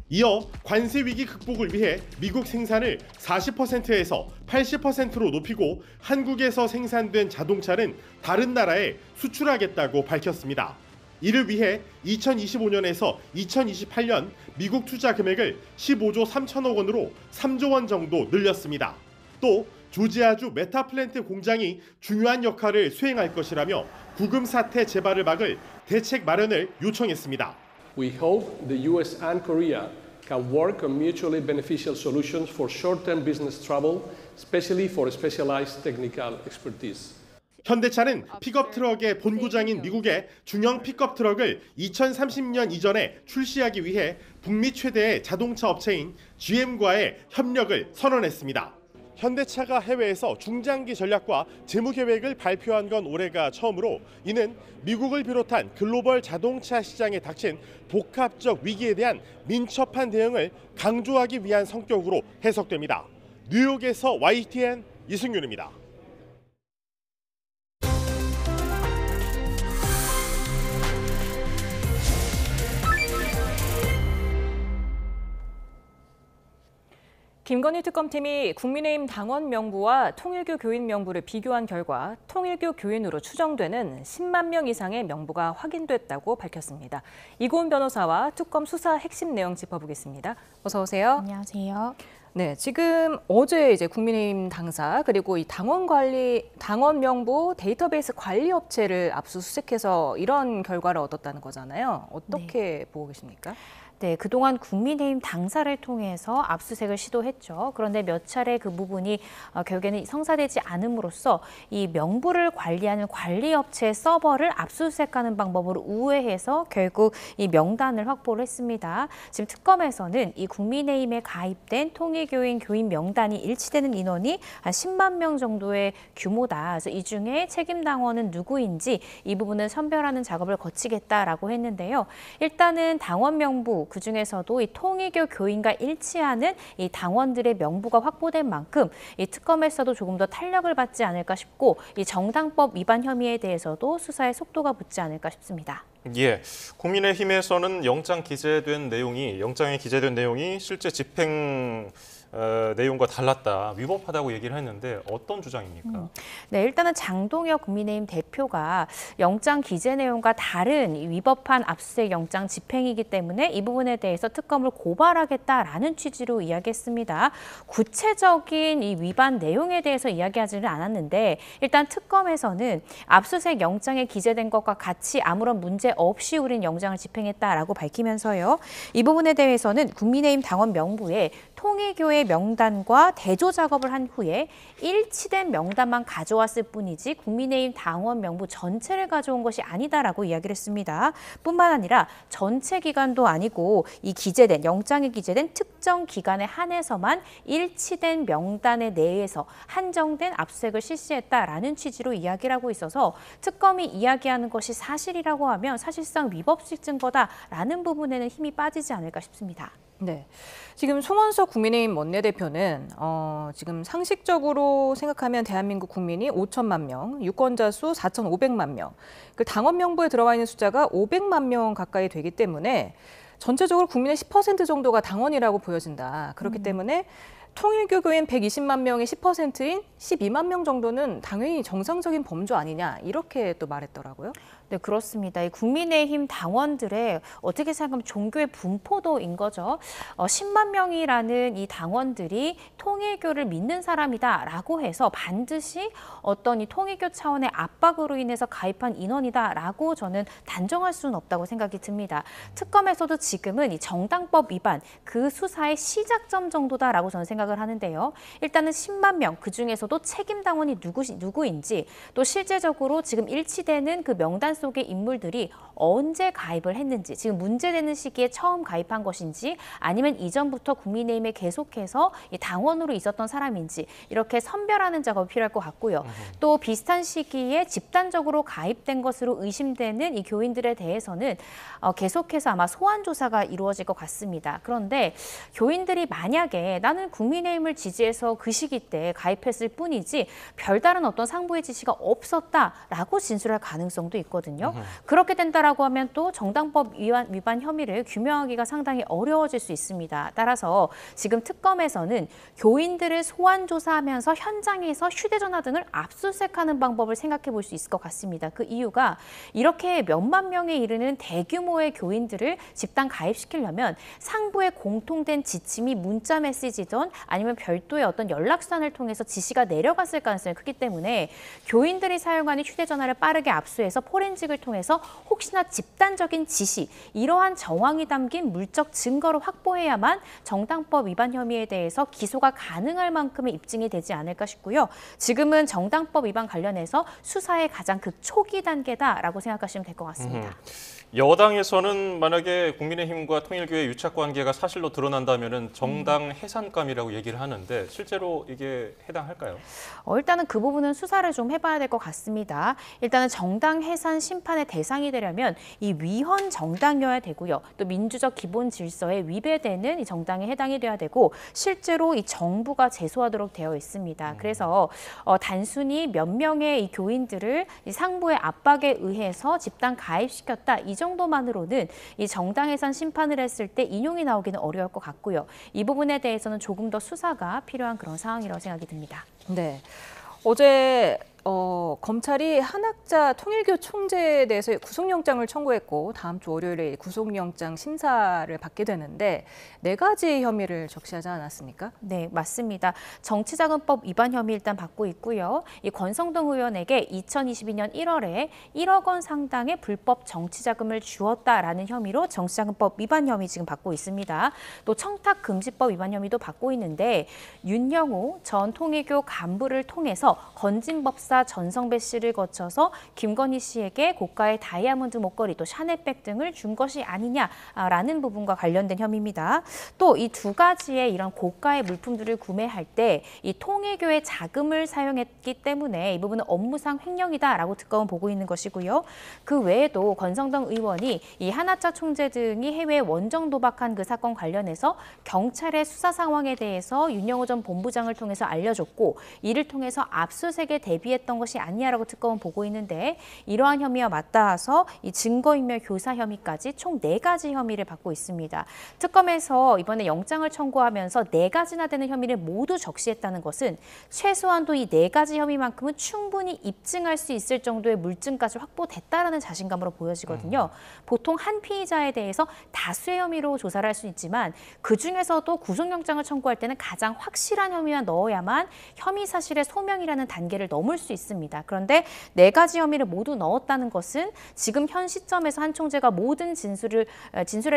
Speaker 3: 이어 관세 위기 극복을 위해 미국 생산을 40%에서 80%로 높이고 한국에서 생산된 자동차는 다른 나라에 수출하겠다고 밝혔습니다. 이를 위해 2025년에서 2028년 미국 투자 금액을 15조 3천억 원으로 3조 원 정도 늘렸습니다. 또 조지아주 메타플랜트 공장이 중요한 역할을 수행할 것이라며 구금 사태 재발을 막을 대책 마련을 요청했습니다.
Speaker 6: We hope the US and Korea can work on mutually beneficial solutions for short-term business travel, especially for specialized technical expertise.
Speaker 3: 현대차는 픽업 트럭의 본고장인 미국에 중형 픽업 트럭을 2030년 이전에 출시하기 위해 북미 최대의 자동차 업체인 GM과의 협력을 선언했습니다. 현대차가 해외에서 중장기 전략과 재무 계획을 발표한 건 올해가 처음으로 이는 미국을 비롯한 글로벌 자동차 시장에 닥친 복합적 위기에 대한 민첩한 대응을 강조하기 위한 성격으로 해석됩니다. 뉴욕에서 YTN 이승윤입니다.
Speaker 1: 김건희 특검팀이 국민의힘 당원 명부와 통일교 교인 명부를 비교한 결과 통일교 교인으로 추정되는 10만 명 이상의 명부가 확인됐다고 밝혔습니다. 이고은 변호사와 특검 수사 핵심 내용 짚어보겠습니다. 어서 오세요.
Speaker 8: 안녕하세요.
Speaker 1: 네, 지금 어제 이제 국민의힘 당사 그리고 이 당원 명부 데이터베이스 관리 업체를 압수수색해서 이런 결과를 얻었다는 거잖아요. 어떻게 보고 계십니까?
Speaker 7: 네, 그동안 국민의힘 당사를 통해서 압수수색을 시도했죠. 그런데 몇 차례 그 부분이 결국에는 성사되지 않음으로써 이 명부를 관리하는 관리업체의 서버를 압수수색하는 방법으로 우회해서 결국 이 명단을 확보를 했습니다. 지금 특검에서는 이 국민의힘에 가입된 통일교인 교인 명단이 일치되는 인원이 한 10만 명 정도의 규모다. 그래서 이 중에 책임 당원은 누구인지 이 부분은 선별하는 작업을 거치겠다라고 했는데요. 일단은 당원 명부 그중에서도 이 통일교 교인과 일치하는 이 당원들의 명부가 확보된 만큼 이 특검에서도 조금 더 탄력을 받지 않을까 싶고 이 정당법 위반 혐의에 대해서도 수사의 속도가 붙지 않을까 싶습니다.
Speaker 2: 예, 국민의힘에서는 영장에 기재된 내용이 실제 집행 내용과 달랐다, 위법하다고 얘기를 했는데 어떤 주장입니까?
Speaker 7: 네, 일단은 장동혁 국민의힘 대표가 영장 기재 내용과 다른 위법한 압수수색 영장 집행이기 때문에 이 부분에 대해서 특검을 고발하겠다라는 취지로 이야기했습니다. 구체적인 이 위반 내용에 대해서 이야기하지는 않았는데 일단 특검에서는 압수수색 영장에 기재된 것과 같이 아무런 문제 없이 우린 영장을 집행했다라고 밝히면서요. 이 부분에 대해서는 국민의힘 당원 명부에 통일교의 명단과 대조 작업을 한 후에 일치된 명단만 가져왔을 뿐이지 국민의힘 당원 명부 전체를 가져온 것이 아니다라고 이야기를 했습니다. 뿐만 아니라 전체 기간도 아니고 이 영장에 기재된 특정 기간에 한해서만 일치된 명단에 내에서 한정된 압수수색을 실시했다라는 취지로 이야기를 하고 있어서 특검이 이야기하는 것이 사실이라고 하면 사실상 위법식 증거다라는 부분에는 힘이 빠지지 않을까 싶습니다.
Speaker 1: 네, 지금 송원석 국민의힘 원내대표는 지금 상식적으로 생각하면 대한민국 국민이 5천만 명, 유권자 수 4,500만 명, 그 당원 명부에 들어와 있는 숫자가 500만 명 가까이 되기 때문에 전체적으로 국민의 10% 정도가 당원이라고 보여진다. 그렇기 때문에 통일교 교인 120만 명의 10%인 12만 명 정도는 당연히 정상적인 범주 아니냐, 이렇게 또 말했더라고요.
Speaker 7: 네, 그렇습니다. 이 국민의힘 당원들의 어떻게 생각하면 종교의 분포도인 거죠. 10만 명이라는 이 당원들이 통일교를 믿는 사람이다라고 해서 반드시 어떤 이 통일교 차원의 압박으로 인해서 가입한 인원이다라고 저는 단정할 수는 없다고 생각이 듭니다. 특검에서도 지금은 이 정당법 위반 그 수사의 시작점 정도다라고 저는 생각을 하는데요. 일단은 10만 명 그중에서도 책임 당원이 누구인지 또 실제적으로 지금 일치되는 그 명단 속의 인물들이 언제 가입을 했는지, 지금 문제되는 시기에 처음 가입한 것인지 아니면 이전부터 국민의힘에 계속해서 이 당원으로 있었던 사람인지 이렇게 선별하는 작업이 필요할 것 같고요. 또 비슷한 시기에 집단적으로 가입된 것으로 의심되는 이 교인들에 대해서는 계속해서 아마 소환 조사가 이루어질 것 같습니다. 그런데 교인들이 만약에 나는 국민의힘을 지지해서 그 시기 때 가입했을 뿐이지 별다른 어떤 상부의 지시가 없었다라고 진술할 가능성도 있거든요. 그렇게 된다라고 하면 또 정당법 위반 혐의를 규명하기가 상당히 어려워질 수 있습니다. 따라서 지금 특검에서는 교인들을 소환 조사하면서 현장에서 휴대전화 등을 압수수색하는 방법을 생각해 볼 수 있을 것 같습니다. 그 이유가 이렇게 몇만 명에 이르는 대규모의 교인들을 집단 가입시키려면 상부의 공통된 지침이 문자 메시지든 아니면 별도의 어떤 연락선을 통해서 지시가 내려갔을 가능성이 크기 때문에 교인들이 사용하는 휴대전화를 빠르게 압수해서 포렌식을 통해서 혹시나 집단적인 지시, 이러한 정황이 담긴 물적 증거를 확보해야만 정당법 위반 혐의에 대해서 기소가 가능할 만큼의 입증이 되지 않을까 싶고요. 지금은 정당법 위반 관련해서 수사의 가장 초기 단계다라고 생각하시면 될 것 같습니다.
Speaker 2: 여당에서는 만약에 국민의힘과 통일교의 유착 관계가 사실로 드러난다면 정당 해산감이라고 얘기를 하는데 실제로 이게 해당할까요?
Speaker 7: 일단은 그 부분은 수사를 좀 해봐야 될 것 같습니다. 일단은 정당 해산 심판의 대상이 되려면 이 위헌 정당이어야 되고요. 또 민주적 기본 질서에 위배되는 이 정당에 해당이 돼야 되고 실제로 이 정부가 제소하도록 되어 있습니다. 그래서 단순히 몇 명의 이 교인들을 이 상부의 압박에 의해서 집단 가입시켰다. 이 정도만으로는 이 정당 해산 심판을 했을 때 인용이 나오기는 어려울 것 같고요. 이 부분에 대해서는 조금 더 수사가 필요한 그런 상황이라고 생각이 듭니다.
Speaker 1: 네, 어제 검찰이 한학자 통일교 총재에 대해서 구속영장을 청구했고 다음 주 월요일에 구속영장 심사를 받게 되는데 4가지 혐의를 적시하지 않았습니까?
Speaker 7: 네, 맞습니다. 정치자금법 위반 혐의 일단 받고 있고요. 이 권성동 의원에게 2022년 1월에 1억 원 상당의 불법 정치자금을 주었다라는 혐의로 정치자금법 위반 혐의 지금 받고 있습니다. 또 청탁금지법 위반 혐의도 받고 있는데 윤영호 전 통일교 간부를 통해서 건진법사 전성배 씨를 거쳐서 김건희 씨에게 고가의 다이아몬드 목걸이 또 샤넬백 등을 준 것이 아니냐라는 부분과 관련된 혐의입니다. 또 이 2가지의 이런 고가의 물품들을 구매할 때 이 통일교의 자금을 사용했기 때문에 이 부분은 업무상 횡령이다라고 특검은 보고 있는 것이고요. 그 외에도 권성동 의원이 이 한학자 총재 등이 해외에 원정 도박한 그 사건 관련해서 경찰의 수사 상황에 대해서 윤영호 전 본부장을 통해서 알려줬고 이를 통해서 압수수색에 대비했던 것이 아니냐라고 특검은 보고 있는데 이러한 혐의와 맞닿아서 이 증거인멸 교사 혐의까지 총 4가지 혐의를 받고 있습니다. 특검에서 이번에 영장을 청구하면서 4가지나 되는 혐의를 모두 적시했다는 것은 최소한도 이 4가지 혐의만큼은 충분히 입증할 수 있을 정도의 물증까지 확보됐다라는 자신감으로 보여지거든요. 보통 한 피의자에 대해서 다수의 혐의로 조사를 할 수 있지만 그중에서도 구속영장을 청구할 때는 가장 확실한 혐의만 넣어야만 혐의 사실의 소명이라는 단계를 넘을 수 있습니다. 그런데 4가지 혐의를 모두 넣었다는 것은 지금 현 시점에서 한 총재가 모든 진술에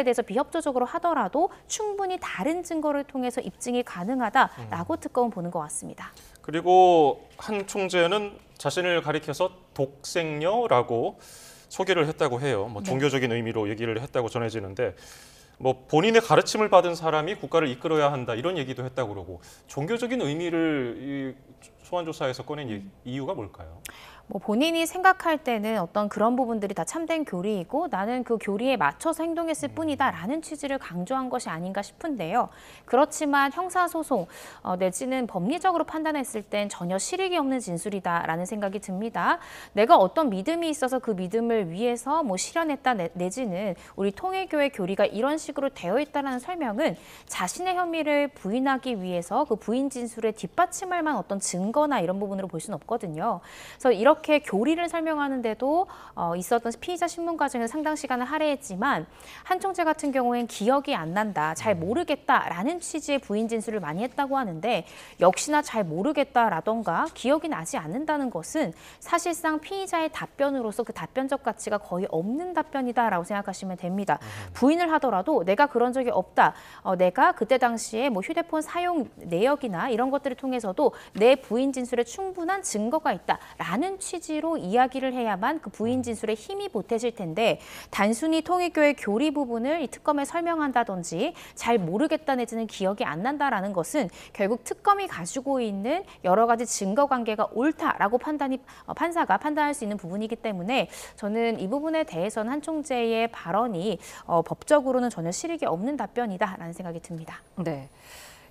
Speaker 7: 대해서 비협조적으로 하더라도 충분히 다른 증거를 통해서 입증이 가능하다라고 특검은 보는 것 같습니다.
Speaker 2: 그리고 한 총재는 자신을 가리켜서 독생녀라고 소개를 했다고 해요. 종교적인 의미로 얘기를 했다고 전해지는데 본인의 가르침을 받은 사람이 국가를 이끌어야 한다 이런 얘기도 했다고 그러고 종교적인 의미를 소환조사에서 꺼낸 이유가 뭘까요?
Speaker 7: 본인이 생각할 때는 어떤 그런 부분들이 다 참된 교리이고 나는 그 교리에 맞춰서 행동했을 뿐이다라는 취지를 강조한 것이 아닌가 싶은데요. 그렇지만 형사소송 내지는 법리적으로 판단했을 땐 전혀 실익이 없는 진술이다라는 생각이 듭니다. 내가 어떤 믿음이 있어서 그 믿음을 위해서 실현했다 내지는 우리 통일교의 교리가 이런 식으로 되어 있다는 설명은 자신의 혐의를 부인하기 위해서 그 부인 진술에 뒷받침할 만한 어떤 증거나 이런 부분으로 볼 수는 없거든요. 그래서 이렇게 교리를 설명하는데도 있었던 피의자 신문 과정에서 상당 시간을 할애했지만 한 총재 같은 경우엔 기억이 안 난다, 잘 모르겠다라는 취지의 부인 진술을 많이 했다고 하는데 역시나 잘 모르겠다라던가 기억이 나지 않는다는 것은 사실상 피의자의 답변으로서 그 답변적 가치가 거의 없는 답변이다라고 생각하시면 됩니다. 부인을 하더라도 내가 그런 적이 없다, 내가 그때 당시에 휴대폰 사용 내역이나 이런 것들을 통해서도 내 부인 진술에 충분한 증거가 있다라는 취지로 이야기를 해야만 그 부인 진술에 힘이 보태질 텐데 단순히 통일교의 교리 부분을 이 특검에 설명한다든지 잘 모르겠다 내지는 기억이 안 난다라는 것은 결국 특검이 가지고 있는 여러 가지 증거 관계가 옳다라고 판사가 판단할 수 있는 부분이기 때문에 저는 이 부분에 대해서는 한 총재의 발언이 법적으로는 전혀 실익이 없는 답변이다라는 생각이 듭니다.
Speaker 1: 네.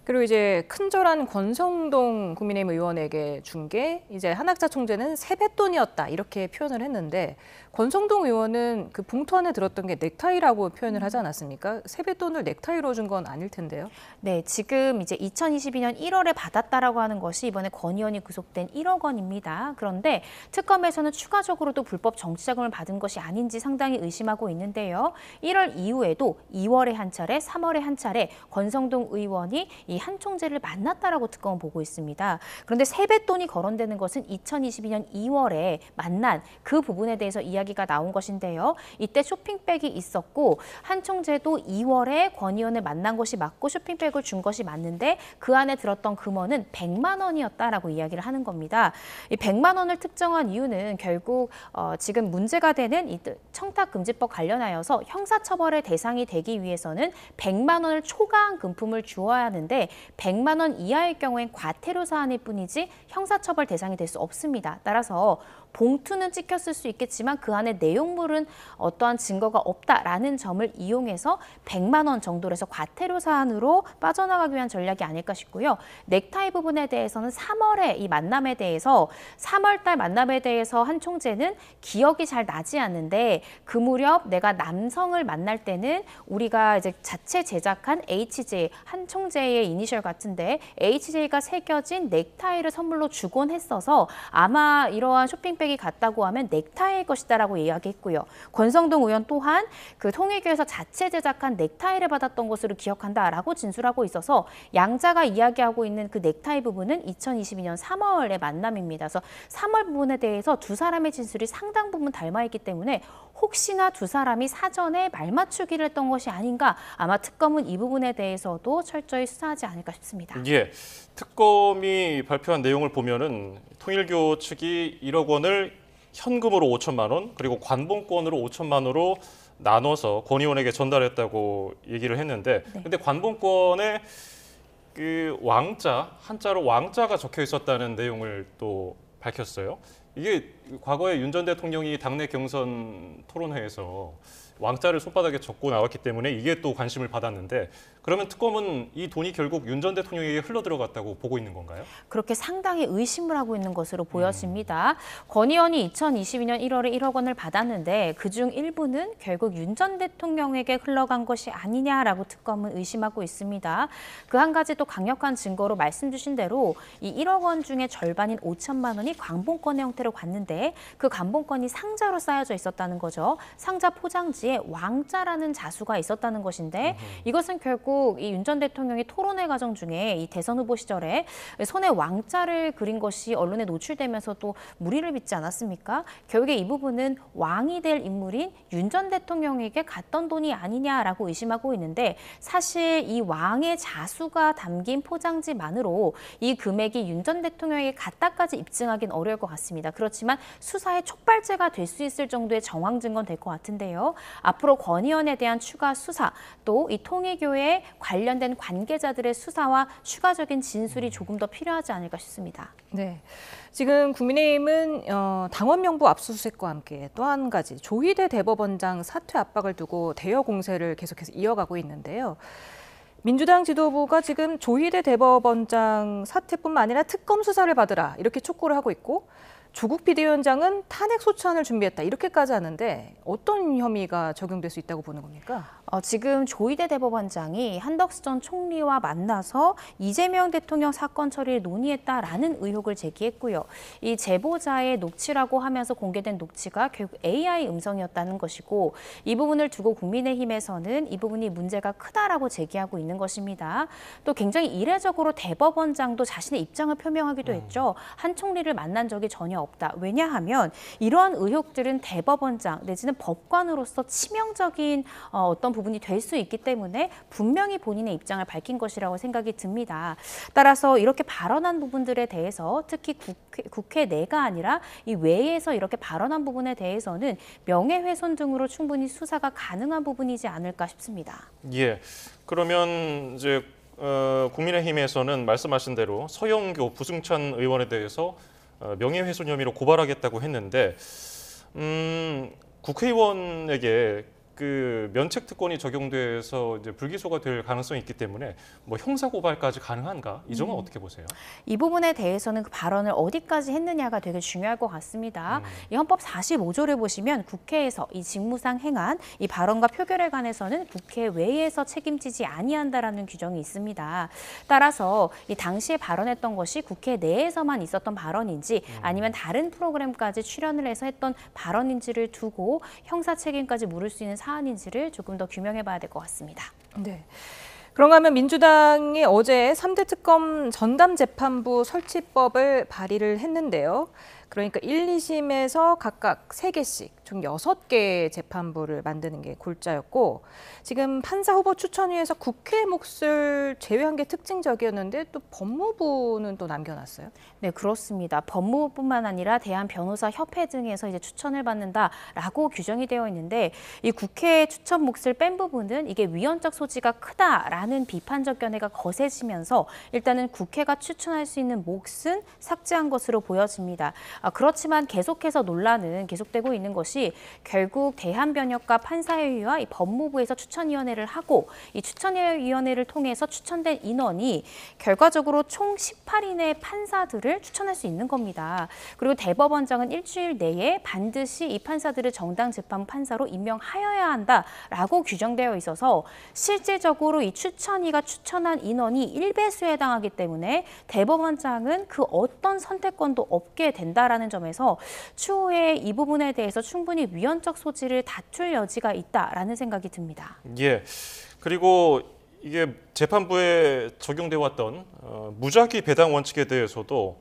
Speaker 1: 그리고 이제 큰절한 권성동 국민의힘 의원에게 준 게 이제 한학자 총재는 세뱃돈이었다 이렇게 표현을 했는데 권성동 의원은 그 봉투 안에 들었던 게 넥타이라고 표현을 하지 않았습니까? 세뱃돈을 넥타이로 준 건 아닐 텐데요.
Speaker 7: 네, 지금 이제 2022년 1월에 받았다라고 하는 것이 이번에 권 의원이 구속된 1억 원입니다. 그런데 특검에서는 추가적으로도 불법 정치자금을 받은 것이 아닌지 상당히 의심하고 있는데요. 1월 이후에도 2월에 한 차례, 3월에 한 차례 권성동 의원이 이 한 총재를 만났다라고 특검은 보고 있습니다. 그런데 세뱃돈이 거론되는 것은 2022년 2월에 만난 그 부분에 대해서 이야기가 나온 것인데요. 이때 쇼핑백이 있었고 한 총재도 2월에 권 의원을 만난 것이 맞고 쇼핑백을 준 것이 맞는데 그 안에 들었던 금원은 100만 원이었다라고 이야기를 하는 겁니다. 이 100만 원을 특정한 이유는 결국 지금 문제가 되는 이 청탁금지법 관련하여서 형사처벌의 대상이 되기 위해서는 100만 원을 초과한 금품을 주어야 하는데 100만 원 이하일 경우엔 과태료 사안일 뿐이지 형사처벌 대상이 될 수 없습니다. 따라서 봉투는 찍혔을 수 있겠지만 그 안에 내용물은 어떠한 증거가 없다라는 점을 이용해서 100만 원 정도로 해서 과태료 사안으로 빠져나가기 위한 전략이 아닐까 싶고요. 넥타이 부분에 대해서는 3월에 이 만남에 대해서 3월 달 만남에 대해서 한 총재는 기억이 잘 나지 않는데 그 무렵 내가 남성을 만날 때는 우리가 이제 자체 제작한 HJ 한 총재의 이니셜 같은데 HJ가 새겨진 넥타이를 선물로 주곤 했어서 아마 이러한 쇼핑백이 같다고 하면 넥타이일 것이다라고 이야기했고요. 권성동 의원 또한 그 통일교에서 자체 제작한 넥타이를 받았던 것으로 기억한다라고 진술하고 있어서 양자가 이야기하고 있는 그 넥타이 부분은 2022년 3월의 만남입니다. 그래서 3월 부분에 대해서 두 사람의 진술이 상당 부분 닮아있기 때문에 혹시나 두 사람이 사전에 말맞추기를 했던 것이 아닌가, 아마 특검은 이 부분에 대해서도 철저히 수사하지 않을까 싶습니다.
Speaker 2: 예, 특검이 발표한 내용을 보면은 통일교 측이 1억 원을 현금으로 5천만 원, 그리고 관봉권으로 5천만 원으로 나눠서 권 의원에게 전달했다고 얘기를 했는데, 근데 관봉권에 그 왕자, 한자로 왕자가 적혀 있었다는 내용을 또 밝혔어요. 이게 과거에 윤 전 대통령이 당내 경선 토론회에서 왕자를 손바닥에 적고 나왔기 때문에 이게 또 관심을 받았는데, 그러면 특검은 이 돈이 결국 윤 전 대통령에게 흘러들어갔다고 보고 있는 건가요?
Speaker 7: 그렇게 상당히 의심을 하고 있는 것으로 보여집니다. 권 의원이 2022년 1월에 1억 원을 받았는데 그중 일부는 결국 윤 전 대통령에게 흘러간 것이 아니냐라고 특검은 의심하고 있습니다. 그 한 가지 또 강력한 증거로 말씀 주신 대로 이 1억 원 중에 절반인 5천만 원이 관봉권의 형태로 갔는데 그 관봉권이 상자로 쌓여져 있었다는 거죠. 상자 포장지에 왕자라는 자수가 있었다는 것인데 이것은 결국 이 윤 전 대통령이 토론회 과정 중에 이 대선 후보 시절에 손에 왕자를 그린 것이 언론에 노출되면서 또 무리를 빚지 않았습니까? 결국에 이 부분은 왕이 될 인물인 윤 전 대통령에게 갔던 돈이 아니냐라고 의심하고 있는데, 사실 이 왕의 자수가 담긴 포장지만으로 이 금액이 윤 전 대통령에게 갔다까지 입증하기는 어려울 것 같습니다. 그렇지만 수사의 촉발제가 될 수 있을 정도의 정황 증거는 될 것 같은데요. 앞으로 권 의원에 대한 추가 수사, 또 이 통일교에 관련된 관계자들의 수사와 추가적인 진술이 조금 더 필요하지 않을까 싶습니다.
Speaker 1: 네, 지금 국민의힘은 당원 명부 압수수색과 함께 또 한 가지 조희대 대법원장 사퇴 압박을 두고 대여 공세를 계속해서 이어가고 있는데요. 민주당 지도부가 지금 조희대 대법원장 사퇴뿐만 아니라 특검 수사를 받으라 이렇게 촉구를 하고 있고, 조국 비대위원장은 탄핵 소추안을 준비했다 이렇게까지 하는데 어떤 혐의가 적용될 수 있다고 보는 겁니까?
Speaker 7: 지금 조희대 대법원장이 한덕수 전 총리와 만나서 이재명 대통령 사건 처리를 논의했다라는 의혹을 제기했고요. 이 제보자의 녹취라고 하면서 공개된 녹취가 결국 AI 음성이었다는 것이고, 이 부분을 두고 국민의힘에서는 이 부분이 문제가 크다라고 제기하고 있는 것입니다. 또 굉장히 이례적으로 대법원장도 자신의 입장을 표명하기도 했죠. 한 총리를 만난 적이 전혀 없다. 왜냐하면 이러한 의혹들은 대법원장 내지는 법관으로서 치명적인 어떤 부분이 될 수 있기 때문에 분명히 본인의 입장을 밝힌 것이라고 생각이 듭니다. 따라서 이렇게 발언한 부분들에 대해서 특히 국회 내가 아니라 이 외에서 이렇게 발언한 부분에 대해서는 명예훼손 등으로 충분히 수사가 가능한 부분이지 않을까 싶습니다.
Speaker 2: 예, 그러면 이제 국민의힘에서는 말씀하신 대로 서영교, 부승찬 의원에 대해서 명예훼손 혐의로 고발하겠다고 했는데, 국회의원에게 그 면책 특권이 적용돼서 이제 불기소가 될 가능성이 있기 때문에 뭐 형사 고발까지 가능한가? 이 점은 어떻게 보세요?
Speaker 7: 이 부분에 대해서는 그 발언을 어디까지 했느냐가 되게 중요할 것 같습니다. 이 헌법 45조를 보시면 국회에서 이 직무상 행한 이 발언과 표결에 관해서는 국회 외에서 책임지지 아니한다라는 규정이 있습니다. 따라서 이 당시에 발언했던 것이 국회 내에서만 있었던 발언인지 아니면 다른 프로그램까지 출연을 해서 했던 발언인지를 두고 형사 책임까지 물을 수 있는 사안인지를 조금 더 규명해 봐야 될 것 같습니다.
Speaker 1: 네. 그런가 하면 민주당이 어제 3대 특검 전담 재판부 설치법을 발의를 했는데요. 그러니까 1, 2심에서 각각 3개씩 총 6개의 재판부를 만드는 게 골자였고, 지금 판사 후보 추천위에서 국회 몫을 제외한 게 특징적이었는데 또 법무부는 또 남겨놨어요.
Speaker 7: 네, 그렇습니다. 법무부뿐만 아니라 대한변호사협회 등에서 이제 추천을 받는다라고 규정이 되어 있는데, 이 국회 추천 몫을 뺀 부분은 이게 위헌적 소지가 크다라는 비판적 견해가 거세지면서 일단은 국회가 추천할 수 있는 몫은 삭제한 것으로 보여집니다. 그렇지만 계속해서 논란은 계속되고 있는 것이 결국 대한변협과 판사회의와 이 법무부에서 추천위원회를 하고 이 추천위원회를 통해서 추천된 인원이 결과적으로 총 18인의 판사들을 추천할 수 있는 겁니다. 그리고 대법원장은 일주일 내에 반드시 이 판사들을 정당 재판 판사로 임명하여야 한다라고 규정되어 있어서 실질적으로 이 추천위가 추천한 인원이 1배수에 해당하기 때문에 대법원장은 그 어떤 선택권도 없게 된다라는 점에서 추후에 이 부분에 대해서 충분히 위헌적 소지를 다툴 여지가 있다라는 생각이 듭니다.
Speaker 2: 예. 그리고 이게 재판부에 적용돼 왔던 무작위 배당 원칙에 대해서도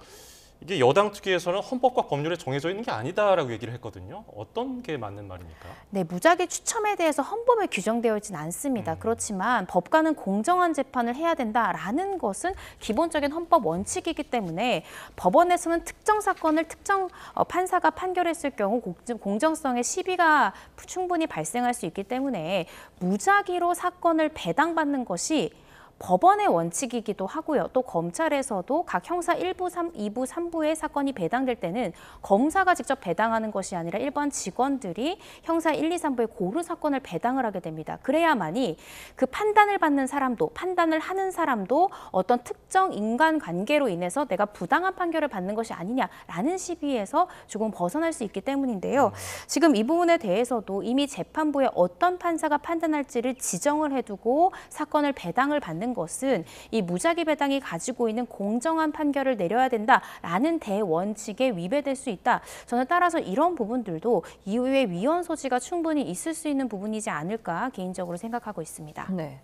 Speaker 2: 이게 여당 특위에서는 헌법과 법률에 정해져 있는 게 아니다라고 얘기를 했거든요. 어떤 게 맞는 말입니까?
Speaker 7: 네, 무작위 추첨에 대해서 헌법에 규정되어 있지는 않습니다. 그렇지만 법관은 공정한 재판을 해야 된다라는 것은 기본적인 헌법 원칙이기 때문에 법원에서는 특정 사건을 특정 판사가 판결했을 경우 공정성의 시비가 충분히 발생할 수 있기 때문에 무작위로 사건을 배당받는 것이 법원의 원칙이기도 하고요. 또 검찰에서도 각 형사 1부, 2부, 3부의 사건이 배당될 때는 검사가 직접 배당하는 것이 아니라 일반 직원들이 형사 1, 2, 3부의 고루 사건을 배당을 하게 됩니다. 그래야만이 그 판단을 받는 사람도, 판단을 하는 사람도 어떤 특정 인간관계로 인해서 내가 부당한 판결을 받는 것이 아니냐라는 시비에서 조금 벗어날 수 있기 때문인데요. 지금 이 부분에 대해서도 이미 재판부에 어떤 판사가 판단할지를 지정을 해두고 사건을 배당을 받는 것은 이 무작위 배당이 가지고 있는 공정한 판결을 내려야 된다라는 대원칙에 위배될 수 있다. 저는 따라서 이런 부분들도 이후에 위헌 소지가 충분히 있을 수 있는 부분이지 않을까 개인적으로 생각하고 있습니다.
Speaker 1: 네.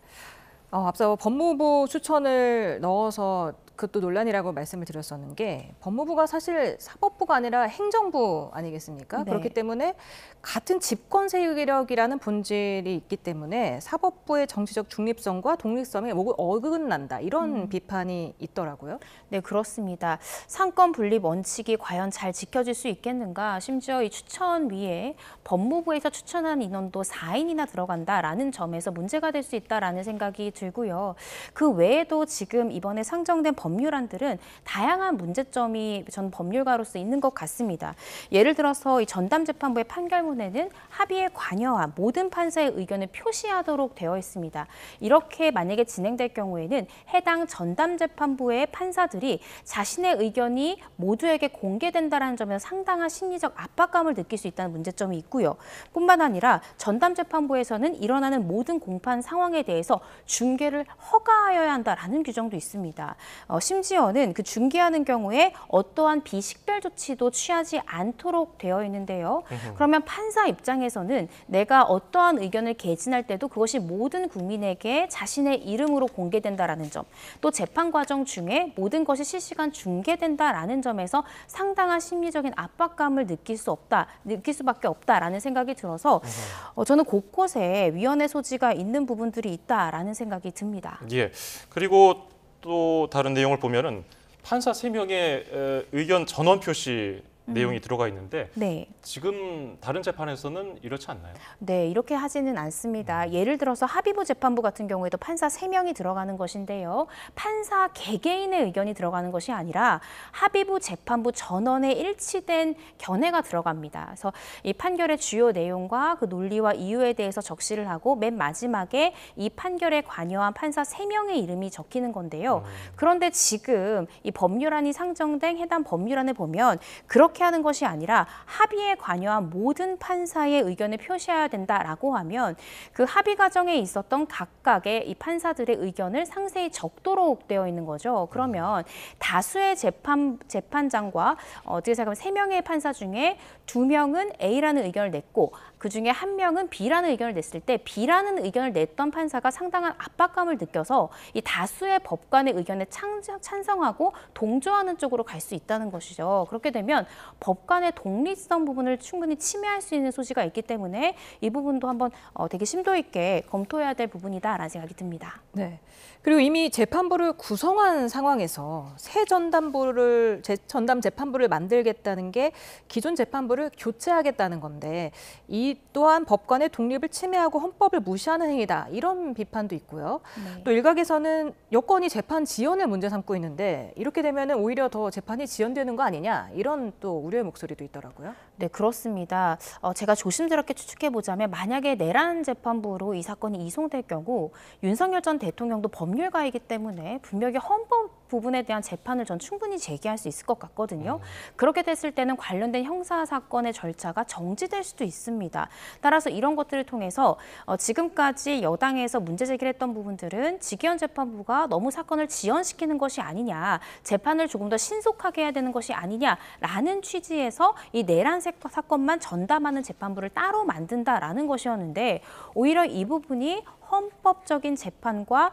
Speaker 1: 앞서 법무부 추천을 넣어서 그것도 논란이라고 말씀을 드렸었는 게 법무부가 사실 사법부가 아니라 행정부 아니겠습니까?
Speaker 7: 네.
Speaker 1: 그렇기 때문에 같은 집권 세력이라는 본질이 있기 때문에 사법부의 정치적 중립성과 독립성에 어긋난다 이런 비판이 있더라고요.
Speaker 7: 네, 그렇습니다. 상권 분립 원칙이 과연 잘 지켜질 수 있겠는가? 심지어 이 추천위에 법무부에서 추천한 인원도 4인이나 들어간다라는 점에서 문제가 될 수 있다라는 생각이 들고요. 그 외에도 지금 이번에 상정된 법률안들은 다양한 문제점이 전 법률가로서 있는 것 같습니다. 예를 들어서 이 전담재판부의 판결문에는 합의에 관여한 모든 판사의 의견을 표시하도록 되어 있습니다. 이렇게 만약에 진행될 경우에는 해당 전담재판부의 판사들이 자신의 의견이 모두에게 공개된다는 점에서 상당한 심리적 압박감을 느낄 수 있다는 문제점이 있고요. 뿐만 아니라 전담재판부에서는 일어나는 모든 공판 상황에 대해서 중개를 허가하여야 한다라는 규정도 있습니다. 심지어는 그 중개하는 경우에 어떠한 비식별 조치도 취하지 않도록 되어 있는데요. 그러면 판사 입장에서는 내가 어떠한 의견을 개진할 때도 그것이 모든 국민에게 자신의 이름으로 공개된다라는 점, 또 재판 과정 중에 모든 것이 실시간 중계된다라는 점에서 상당한 심리적인 압박감을 느낄 수밖에 없다라는 생각이 들어서 저는 곳곳에 위헌의 소지가 있는 부분들이 있다라는 생각이 듭니다.
Speaker 2: 예. 그리고 또 다른 내용을 보면은 판사 3명의 의견 전원 표시 내용이 들어가 있는데
Speaker 7: 네.
Speaker 2: 지금 다른 재판에서는 이렇지 않나요?
Speaker 7: 네, 이렇게 하지는 않습니다. 예를 들어서 합의부 재판부 같은 경우에도 판사 3명이 들어가는 것인데요. 판사 개개인의 의견이 들어가는 것이 아니라 합의부 재판부 전원에 일치된 견해가 들어갑니다. 그래서 이 판결의 주요 내용과 그 논리와 이유에 대해서 적시를 하고 맨 마지막에 이 판결에 관여한 판사 3명의 이름이 적히는 건데요. 그런데 지금 이 법률안이 상정된 해당 법률안을 보면 그렇게 하는 것이 아니라 합의에 관여한 모든 판사의 의견을 표시해야 된다라고 하면 그 합의 과정에 있었던 각각의 이 판사들의 의견을 상세히 적도록 되어 있는 거죠. 그러면 다수의 재판장과 어떻게 생각하면 3명의 판사 중에 2명은 A라는 의견을 냈고 그중에 1명은 B라는 의견을 냈을 때 B라는 의견을 냈던 판사가 상당한 압박감을 느껴서 이 다수의 법관의 의견에 찬성하고 동조하는 쪽으로 갈 수 있다는 것이죠. 그렇게 되면 법관의 독립성 부분을 충분히 침해할 수 있는 소지가 있기 때문에 이 부분도 한번 되게 심도 있게 검토해야 될 부분이다라는 생각이 듭니다.
Speaker 1: 네. 그리고 이미 재판부를 구성한 상황에서 새 전담 재판부를 만들겠다는 게 기존 재판부를 교체하겠다는 건데 이 또한 법관의 독립을 침해하고 헌법을 무시하는 행위다. 이런 비판도 있고요. 네. 또 일각에서는 여권이 재판 지연을 문제 삼고 있는데 이렇게 되면 오히려 더 재판이 지연되는 거 아니냐. 이런 또 또 우려의 목소리도 있더라고요.
Speaker 7: 네, 그렇습니다. 제가 조심스럽게 추측해보자면 만약에 내란 재판부로 이 사건이 이송될 경우 윤석열 전 대통령도 법률가이기 때문에 분명히 헌법 부분에 대한 재판을 전 충분히 제기할 수 있을 것 같거든요. 그렇게 됐을 때는 관련된 형사 사건의 절차가 정지될 수도 있습니다. 따라서 이런 것들을 통해서 지금까지 여당에서 문제 제기를 했던 부분들은 지기현 재판부가 너무 사건을 지연시키는 것이 아니냐, 재판을 조금 더 신속하게 해야 되는 것이 아니냐라는 취지에서 이 내란 사건만 전담하는 재판부를 따로 만든다라는 것이었는데 오히려 이 부분이 헌법적인 재판과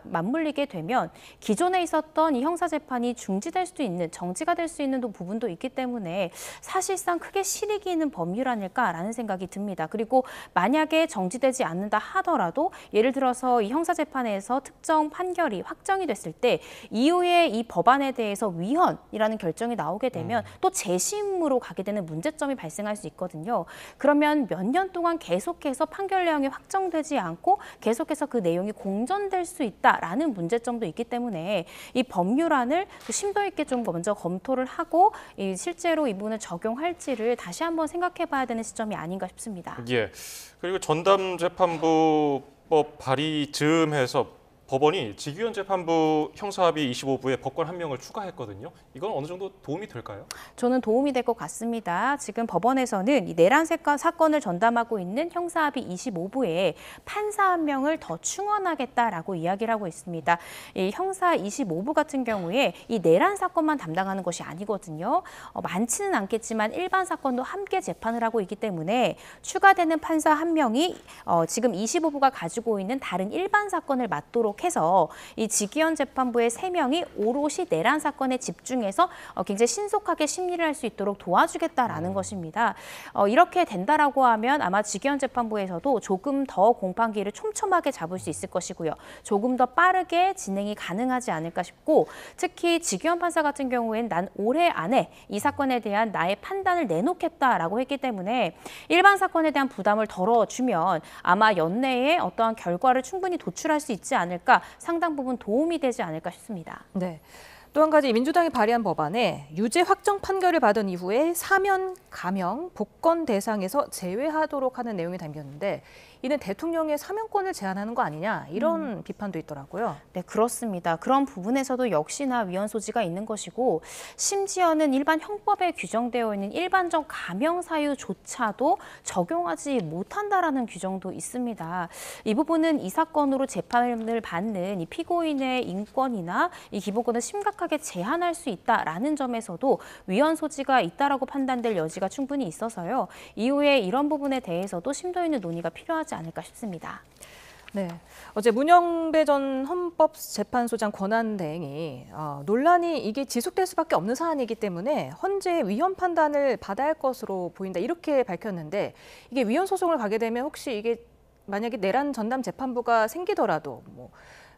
Speaker 7: 맞물리게 되면 기존에 있었던 이 형사재판이 중지될 수도 있는, 정지가 될 수 있는 부분도 있기 때문에 사실상 크게 실익이 있는 법률 아닐까라는 생각이 듭니다. 그리고 만약에 정지되지 않는다 하더라도 예를 들어서 이 형사재판에서 특정 판결이 확정이 됐을 때 이후에 이 법안에 대해서 위헌이라는 결정이 나오게 되면 또 재심으로 가게 되는 문제점이 발생할 수 있거든요. 그러면 몇 년 동안 계속해서 판결 내용이 확정되지 않고 계속해서 그 내용이 공전될 수 있다라는 문제점도 있기 때문에 이 법률안을 심도 있게 좀 먼저 검토를 하고 실제로 이 부분을 적용할지를 다시 한번 생각해 봐야 되는 시점이 아닌가 싶습니다.
Speaker 2: 예. 그리고 전담재판부법 발의 즈음해서 법원이 지기현 재판부 형사합의 25부에 법관 1명을 추가했거든요. 이건 어느 정도 도움이 될까요?
Speaker 7: 저는 도움이 될 것 같습니다. 지금 법원에서는 이 내란 사건을 전담하고 있는 형사합의 25부에 판사 1명을 더 충원하겠다라고 이야기를 하고 있습니다. 이 형사 25부 같은 경우에 이 내란 사건만 담당하는 것이 아니거든요. 많지는 않겠지만 일반 사건도 함께 재판을 하고 있기 때문에 추가되는 판사 1명이 지금 25부가 가지고 있는 다른 일반 사건을 맡도록 해서 이 지기현 재판부의 3명이 오롯이 내란 사건에 집중해서 굉장히 신속하게 심리를 할 수 있도록 도와주겠다라는 것입니다. 이렇게 된다라고 하면 아마 지기현 재판부에서도 조금 더 공판기를 촘촘하게 잡을 수 있을 것이고요. 조금 더 빠르게 진행이 가능하지 않을까 싶고 특히 지기현 판사 같은 경우에는 난 올해 안에 이 사건에 대한 나의 판단을 내놓겠다라고 했기 때문에 일반 사건에 대한 부담을 덜어주면 아마 연내에 어떠한 결과를 충분히 도출할 수 있지 않을까 상당 부분 도움이 되지 않을까 싶습니다.
Speaker 1: 네. 또 한 가지 민주당이 발의한 법안에 유죄 확정 판결을 받은 이후에 사면, 감형, 복권 대상에서 제외하도록 하는 내용이 담겼는데 이는 대통령의 사면권을 제한하는 거 아니냐 이런 비판도 있더라고요.
Speaker 7: 네, 그렇습니다. 그런 부분에서도 역시나 위헌 소지가 있는 것이고 심지어는 일반 형법에 규정되어 있는 일반적 감형 사유조차도 적용하지 못한다라는 규정도 있습니다. 이 부분은 이 사건으로 재판을 받는 이 피고인의 인권이나 이 기본권을 심각하게 제한할 수 있다라는 점에서도 위헌 소지가 있다라고 판단될 여지가 충분히 있어서요. 이후에 이런 부분에 대해서도 심도 있는 논의가 필요하지 않을까 싶습니다.
Speaker 1: 네, 어제 문영배 전 헌법재판소장 권한대행이 논란이 이게 지속될 수밖에 없는 사안이기 때문에 헌재 위헌 판단을 받아야 할 것으로 보인다 이렇게 밝혔는데 이게 위헌 소송을 가게 되면 혹시 이게 만약에 내란 전담 재판부가 생기더라도 뭐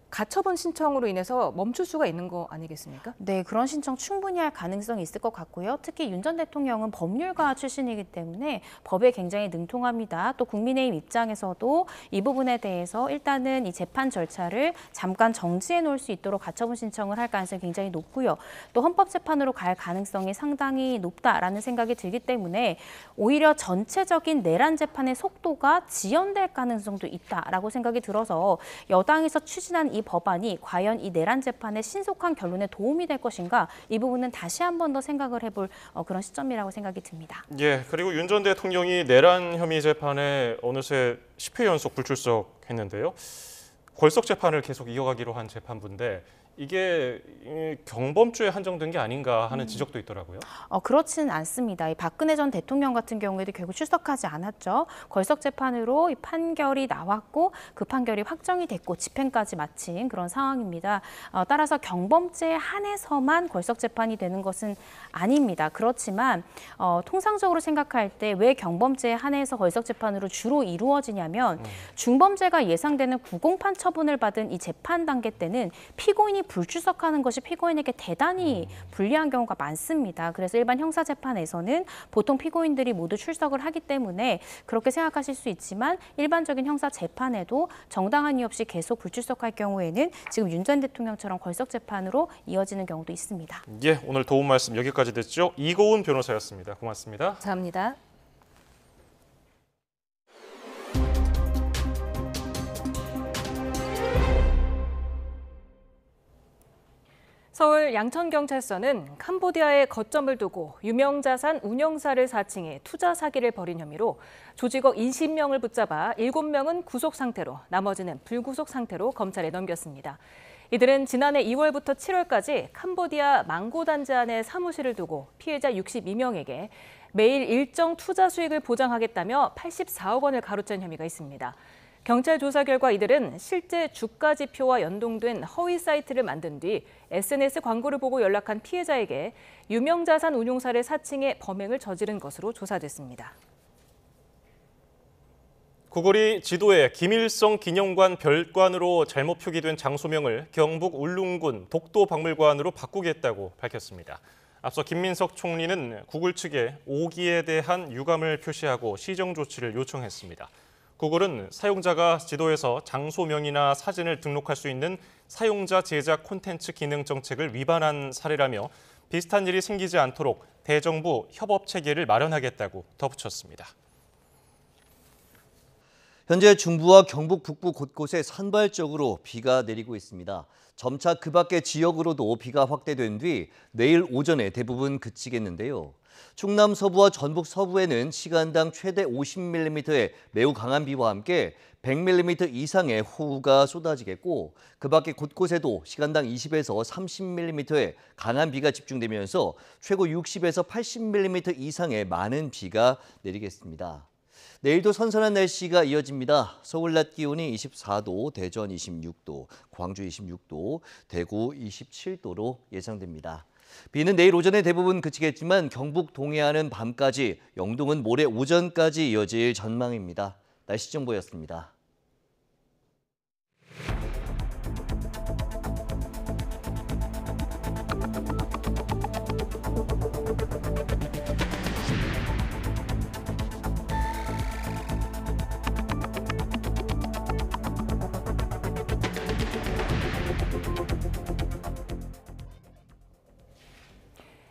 Speaker 1: 가처분 신청으로 인해서 멈출 수가 있는 거 아니겠습니까?
Speaker 7: 네, 그런 신청 충분히 할 가능성이 있을 것 같고요. 특히 윤 전 대통령은 법률가 출신이기 때문에 법에 굉장히 능통합니다. 또 국민의힘 입장에서도 이 부분에 대해서 일단은 이 재판 절차를 잠깐 정지해 놓을 수 있도록 가처분 신청을 할 가능성이 굉장히 높고요. 또 헌법재판으로 갈 가능성이 상당히 높다라는 생각이 들기 때문에 오히려 전체적인 내란 재판의 속도가 지연될 가능성도 있다라고 생각이 들어서 여당에서 추진한 이 법안이 과연 이 내란 재판의 신속한 결론에 도움이 될 것인가 이 부분은 다시 한 번 더 생각을 해볼 그런 시점이라고 생각이 듭니다.
Speaker 2: 예, 그리고 윤 전 대통령이 내란 혐의 재판에 어느새 10회 연속 불출석했는데요. 걸석 재판을 계속 이어가기로 한 재판부인데 이게 경범죄에 한정된 게 아닌가 하는 지적도 있더라고요.
Speaker 7: 그렇지는 않습니다. 이 박근혜 전 대통령 같은 경우에도 결국 출석하지 않았죠. 걸석 재판으로 이 판결이 나왔고 그 판결이 확정이 됐고 집행까지 마친 그런 상황입니다. 따라서 경범죄에 한해서만 걸석 재판이 되는 것은 아닙니다. 그렇지만 통상적으로 생각할 때 왜 경범죄에 한해서 걸석 재판으로 주로 이루어지냐면 중범죄가 예상되는 구공판 처분을 받은 이 재판 단계 때는 피고인이 당원이 불출석하는 것이 피고인에게 대단히 불리한 경우가 많습니다. 그래서 일반 형사재판에서는 보통 피고인들이 모두 출석을 하기 때문에 그렇게 생각하실 수 있지만 일반적인 형사재판에도 정당한 이유 없이 계속 불출석할 경우에는 지금 윤 전 대통령처럼 걸석재판으로 이어지는 경우도 있습니다.
Speaker 2: 예, 오늘 도움 말씀 여기까지 듣죠. 이고은 변호사였습니다. 고맙습니다.
Speaker 1: 감사합니다. 서울 양천경찰서는 캄보디아에 거점을 두고 유명자산 운영사를 사칭해 투자 사기를 벌인 혐의로 조직원 20명을 붙잡아 7명은 구속 상태로 나머지는 불구속 상태로 검찰에 넘겼습니다. 이들은 지난해 2월부터 7월까지 캄보디아 망고단지 안에 사무실을 두고 피해자 62명에게 매일 일정 투자 수익을 보장하겠다며 84억 원을 가로챈 혐의가 있습니다. 경찰 조사 결과 이들은 실제 주가 지표와 연동된 허위 사이트를 만든 뒤 SNS 광고를 보고 연락한 피해자에게 유명자산 운용사를 사칭해 범행을 저지른 것으로 조사됐습니다.
Speaker 2: 구글이 지도에 김일성 기념관 별관으로 잘못 표기된 장소명을 경북 울릉군 독도박물관으로 바꾸겠다고 밝혔습니다. 앞서 김민석 총리는 구글 측에 오기에 대한 유감을 표시하고 시정 조치를 요청했습니다. 구글은 사용자가 지도에서 장소명이나 사진을 등록할 수 있는 사용자 제작 콘텐츠 기능 정책을 위반한 사례라며 비슷한 일이 생기지 않도록 대정부 협업 체계를 마련하겠다고 덧붙였습니다.
Speaker 8: 현재 중부와 경북 북부 곳곳에 산발적으로 비가 내리고 있습니다. 점차 그 밖의 지역으로도 비가 확대된 뒤 내일 오전에 대부분 그치겠는데요. 충남 서부와 전북 서부에는 시간당 최대 50mm의 매우 강한 비와 함께 100mm 이상의 호우가 쏟아지겠고 그 밖에 곳곳에도 시간당 20에서 30mm의 강한 비가 집중되면서 최고 60에서 80mm 이상의 많은 비가 내리겠습니다. 내일도 선선한 날씨가 이어집니다. 서울 낮 기온이 24도, 대전 26도, 광주 26도, 대구 27도로 예상됩니다. 비는 내일 오전에 대부분 그치겠지만 경북 동해안은 밤까지, 영동은 모레 오전까지 이어질 전망입니다. 날씨 정보였습니다.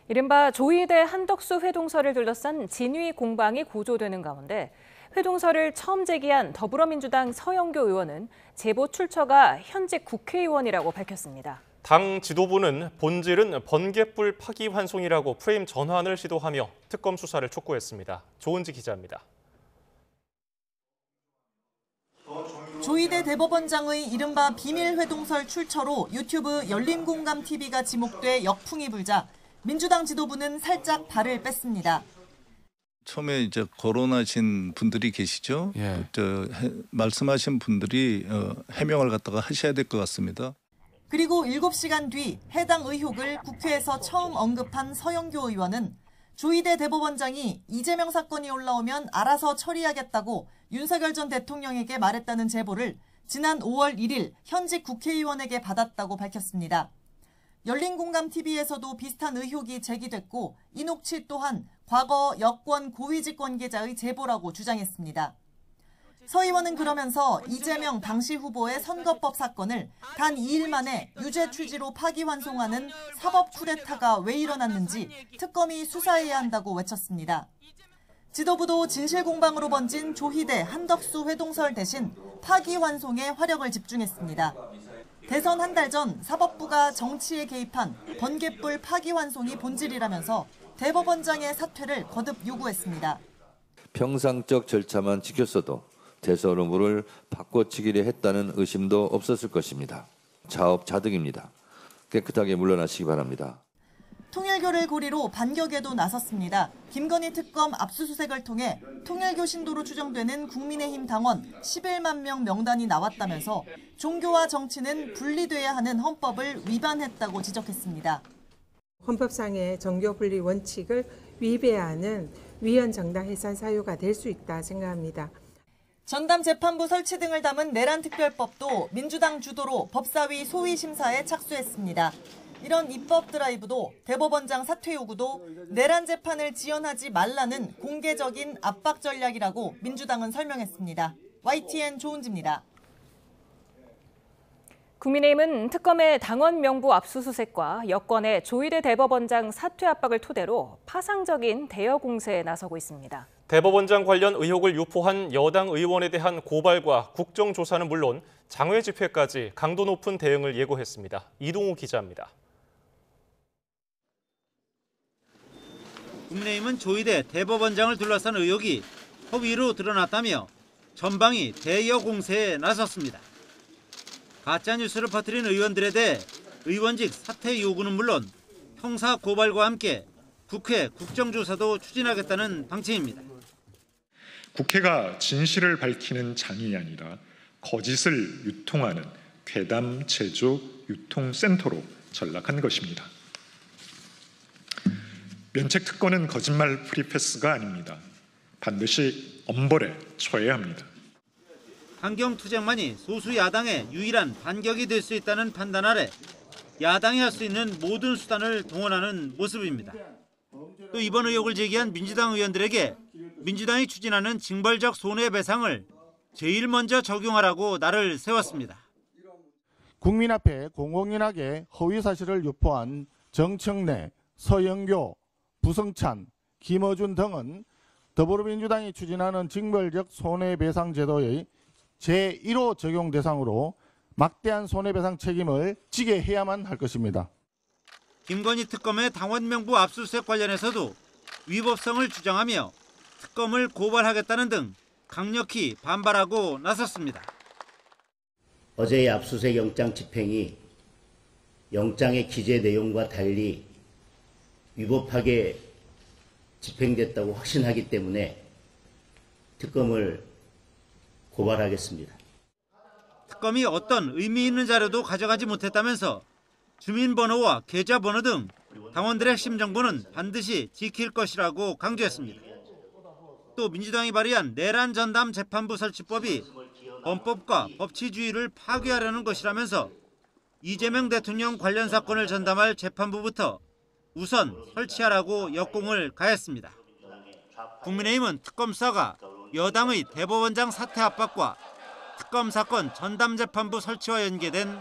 Speaker 1: 이른바 조희대 한덕수 회동설을 둘러싼 진위 공방이 고조되는 가운데 회동설을 처음 제기한 더불어민주당 서영교 의원은 제보 출처가 현직 국회의원이라고 밝혔습니다.
Speaker 2: 당 지도부는 본질은 번갯불 파기환송이라고 프레임 전환을 시도하며 특검 수사를 촉구했습니다. 조은지 기자입니다.
Speaker 9: 조희대 대법원장의 이른바 비밀 회동설 출처로 유튜브 열린공감TV가 지목돼 역풍이 불자 민주당 지도부는 살짝 발을 뺐습니다.
Speaker 10: 처음에 이제 거론하신 분들이 계시죠? 예. 말씀하신 분들이 해명을 갖다가 하셔야 될 것 같습니다.
Speaker 9: 그리고 7시간 뒤 해당 의혹을 국회에서 처음 언급한 서영교 의원은 조희대 대법원장이 이재명 사건이 올라오면 알아서 처리하겠다고 윤석열 전 대통령에게 말했다는 제보를 지난 5월 1일 현직 국회의원에게 받았다고 밝혔습니다. 열린공감TV에서도 비슷한 의혹이 제기됐고 이녹취 또한 과거 여권 고위직 관계자의 제보라고 주장했습니다. 서 의원은 그러면서 이재명 당시 후보의 선거법 사건을 단 2일 만에 유죄 취지로 파기환송하는 사법 쿠데타가 왜 일어났는지 특검이 수사해야 한다고 외쳤습니다. 지도부도 진실공방으로 번진 조희대 한덕수 회동설 대신 파기환송에 화력을 집중했습니다. 대선 한 달 전 사법부가 정치에 개입한 번갯불 파기환송이 본질이라면서 대법원장의 사퇴를 거듭 요구했습니다.
Speaker 11: 평상적 절차만 지켰어도 대선 후보를 바꿔치기를 했다는 의심도 없었을 것입니다. 자업자득입니다. 깨끗하게 물러나시기 바랍니다.
Speaker 9: 통일교를 고리로 반격에도 나섰습니다. 김건희 특검 압수수색을 통해 통일교 신도로 추정되는 국민의힘 당원 11만 명 명단이 나왔다면서 종교와 정치는 분리돼야 하는 헌법을 위반했다고 지적했습니다.
Speaker 13: 헌법상의 정교분리 원칙을 위배하는 위헌정당 해산 사유가 될 수 있다 생각합니다.
Speaker 9: 전담 재판부 설치 등을 담은 내란 특별법도 민주당 주도로 법사위 소위 심사에 착수했습니다. 이런 입법 드라이브도 대법원장 사퇴 요구도 내란 재판을 지연하지 말라는 공개적인 압박 전략이라고 민주당은 설명했습니다. YTN 조은지입니다.
Speaker 1: 국민의힘은 특검의 당원 명부 압수수색과 여권의 조희대 대법원장 사퇴 압박을 토대로 파상적인 대여 공세에 나서고 있습니다.
Speaker 2: 대법원장 관련 의혹을 유포한 여당 의원에 대한 고발과 국정조사는 물론 장외 집회까지 강도 높은 대응을 예고했습니다. 이동우 기자입니다.
Speaker 12: 국민의힘은 조희대 대법원장을 둘러싼 의혹이 허위로 드러났다며 전방위 대여 공세에 나섰습니다. 가짜뉴스를 퍼뜨린 의원들에 대해 의원직 사퇴 요구는 물론 형사 고발과 함께 국회 국정조사도 추진하겠다는 방침입니다.
Speaker 14: 국회가 진실을 밝히는 장이 아니라 거짓을 유통하는 괴담 제조 유통센터로 전락한 것입니다. 면책 특권은 거짓말 프리패스가 아닙니다. 반드시 엄벌에 처해야 합니다.
Speaker 12: 환경 투쟁만이 소수 야당의 유일한 반격이 될 수 있다는 판단 아래 야당이 할 수 있는 모든 수단을 동원하는 모습입니다. 또 이번 의혹을 제기한 민주당 의원들에게 민주당이 추진하는 징벌적 손해배상을 제일 먼저 적용하라고 날을 세웠습니다.
Speaker 16: 국민 앞에 공공연하게 허위 사실을 유포한 정청래, 서영교, 부성찬, 김어준 등은 더불어민주당이 추진하는 징벌적 손해배상 제도의 제1호 적용 대상으로 막대한 손해배상 책임을 지게 해야만 할 것입니다.
Speaker 12: 김건희 특검의 당원 명부 압수수색 관련해서도 위법성을 주장하며 특검을 고발하겠다는 등 강력히 반발하고 나섰습니다.
Speaker 17: 어제의 압수수색 영장 집행이 영장의 기재 내용과 달리 위법하게 집행됐다고 확신하기 때문에 특검을 고발하겠습니다.
Speaker 12: 특검이 어떤 의미 있는 자료도 가져가지 못했다면서 주민번호와 계좌번호 등 당원들의 핵심 정보는 반드시 지킬 것이라고 강조했습니다. 또 민주당이 발의한 내란 전담 재판부 설치법이 헌법과 법치주의를 파괴하려는 것이라면서 이재명 대통령 관련 사건을 전담할 재판부부터 우선 설치하라고 역공을 가했습니다. 국민의힘은 특검 수사가 여당의 대법원장 사퇴 압박과 특검 사건 전담 재판부 설치와 연계된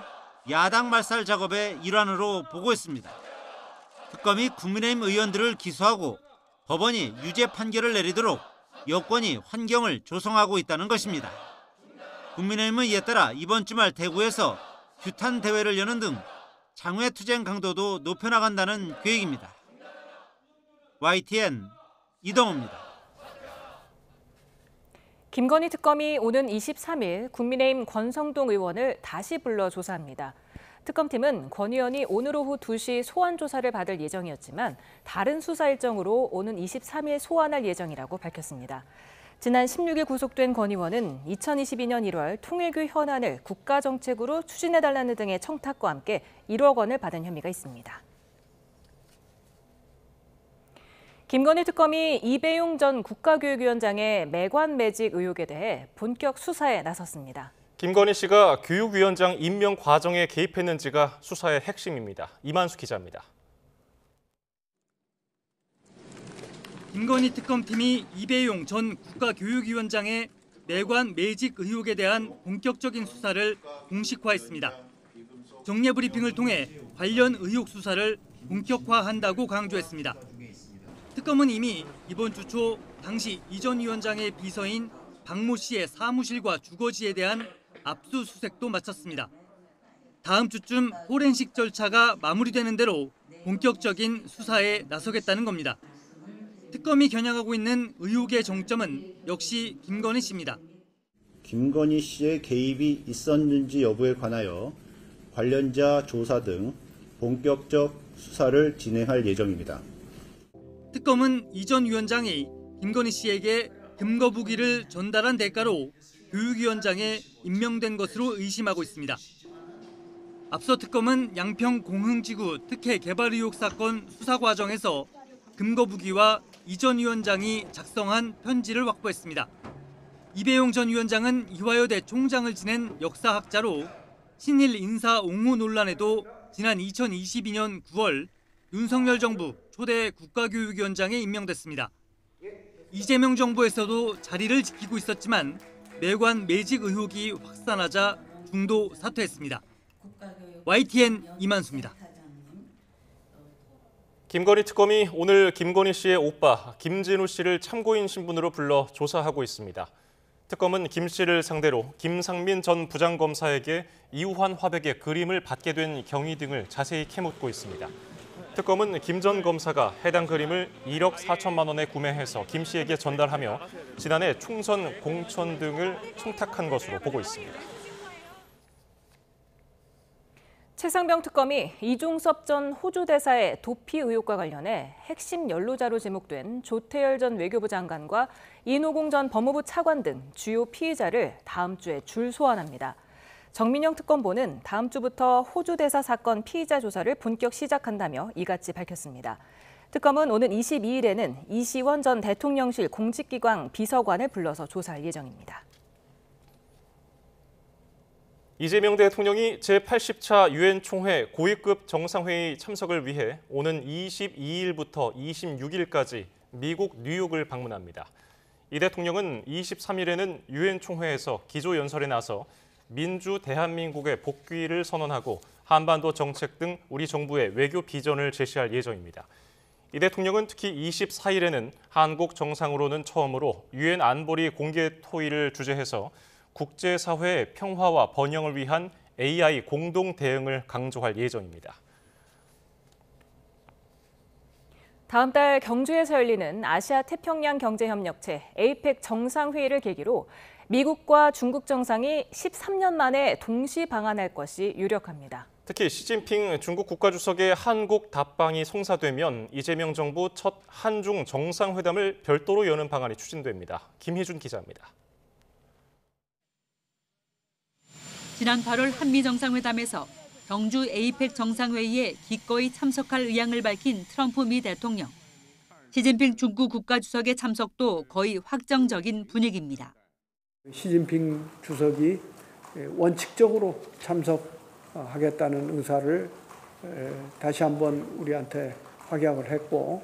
Speaker 12: 야당 말살 작업의 일환으로 보고 있습니다. 특검이 국민의힘 의원들을 기소하고 법원이 유죄 판결을 내리도록 여권이 환경을 조성하고 있다는 것입니다. 국민의힘은 이에 따라 이번 주말 대구에서 규탄 대회를 여는 등 장외 투쟁 강도도 높여나간다는 계획입니다. YTN 이동호입니다.
Speaker 1: 김건희 특검이 오는 23일 국민의힘 권성동 의원을 다시 불러 조사합니다. 특검팀은 권 의원이 오늘 오후 2시 소환 조사를 받을 예정이었지만 다른 수사 일정으로 오는 23일 소환할 예정이라고 밝혔습니다. 지난 16일 구속된 권 의원은 2022년 1월 통일교 현안을 국가정책으로 추진해달라는 등의 청탁과 함께 1억 원을 받은 혐의가 있습니다. 김건희 특검이 이배용 전 국가교육위원장의 매관 매직 의혹에 대해 본격 수사에 나섰습니다.
Speaker 2: 김건희 씨가 교육위원장 임명 과정에 개입했는지가 수사의 핵심입니다. 이만수 기자입니다.
Speaker 18: 김건희 특검팀이 이배용 전 국가교육위원장의 매관 매직 의혹에 대한 본격적인 수사를 공식화했습니다. 정례 브리핑을 통해 관련 의혹 수사를 본격화한다고 강조했습니다. 특검은 이미 이번 주 초 당시 이 전 위원장의 비서인 박모 씨의 사무실과 주거지에 대한 압수수색도 마쳤습니다. 다음 주쯤 포렌식 절차가 마무리되는 대로 본격적인 수사에 나서겠다는 겁니다. 특검이 겨냥하고 있는 의혹의 정점은 역시 김건희 씨입니다.
Speaker 26: 김건희 씨의 개입이 있었는지 여부에 관하여 관련자 조사 등 본격적 수사를 진행할 예정입니다.
Speaker 18: 특검은 이 전 위원장이 김건희 씨에게 금거부기를 전달한 대가로 교육위원장에 임명된 것으로 의심하고 있습니다. 앞서 특검은 양평 공흥지구 특혜 개발 의혹 사건 수사 과정에서 금거부기와 이 전 위원장이 작성한 편지를 확보했습니다. 이배용 전 위원장은 이화여대 총장을 지낸 역사학자로 친일 인사 옹호 논란에도 지난 2022년 9월 윤석열 정부 초대 국가교육위원장에 임명됐습니다. 이재명 정부에서도 자리를 지키고 있었지만 내관 매직 의혹이 확산하자 중도 사퇴했습니다. YTN 이만수입니다.
Speaker 2: 김건희 특검이 오늘 김건희 씨의 오빠 김진우 씨를 참고인 신분으로 불러 조사하고 있습니다. 특검은 김 씨를 상대로 김상민 전 부장검사에게 이우환 화백의 그림을 받게 된 경위 등을 자세히 캐묻고 있습니다. 특검은 김 전 검사가 해당 그림을 1억 4천만 원에 구매해서 김 씨에게 전달하며 지난해 총선 공천 등을 청탁한 것으로 보고 있습니다.
Speaker 1: 최상병 특검이 이종섭 전 호주 대사의 도피 의혹과 관련해 핵심 연루자로 지목된 조태열 전 외교부 장관과 이노공 전 법무부 차관 등 주요 피의자를 다음 주에 줄 소환합니다. 정민영 특검보는 다음 주부터 호주 대사 사건 피의자 조사를 본격 시작한다며 이같이 밝혔습니다. 특검은 오는 22일에는 이시원 전 대통령실 공직기관 비서관을 불러서 조사할 예정입니다.
Speaker 2: 이재명 대통령이 제80차 유엔 총회 고위급 정상회의 참석을 위해 오는 22일부터 26일까지 미국 뉴욕을 방문합니다. 이 대통령은 23일에는 유엔 총회에서 기조연설에 나서 민주 대한민국의 복귀를 선언하고 한반도 정책 등 우리 정부의 외교 비전을 제시할 예정입니다. 이 대통령은 특히 24일에는 한국 정상으로는 처음으로 유엔 안보리 공개 토의를 주재해서 국제사회의 평화와 번영을 위한 AI 공동 대응을 강조할 예정입니다.
Speaker 1: 다음 달 경주에서 열리는 아시아 태평양 경제협력체 APEC 정상회의를 계기로 미국과 중국 정상이 13년 만에 동시 방한할 것이 유력합니다.
Speaker 2: 특히 시진핑 중국 국가주석의 한국 답방이 성사되면 이재명 정부 첫 한중 정상회담을 별도로 여는 방안이 추진됩니다. 김희준 기자입니다.
Speaker 4: 지난 8월 한미 정상회담에서 경주 APEC 정상회의에 기꺼이 참석할 의향을 밝힌 트럼프 미 대통령. 시진핑 중국 국가주석의 참석도 거의 확정적인 분위기입니다.
Speaker 15: 시진핑 주석이 원칙적으로 참석하겠다는 의사를 다시 한번 우리한테 확약을 했고,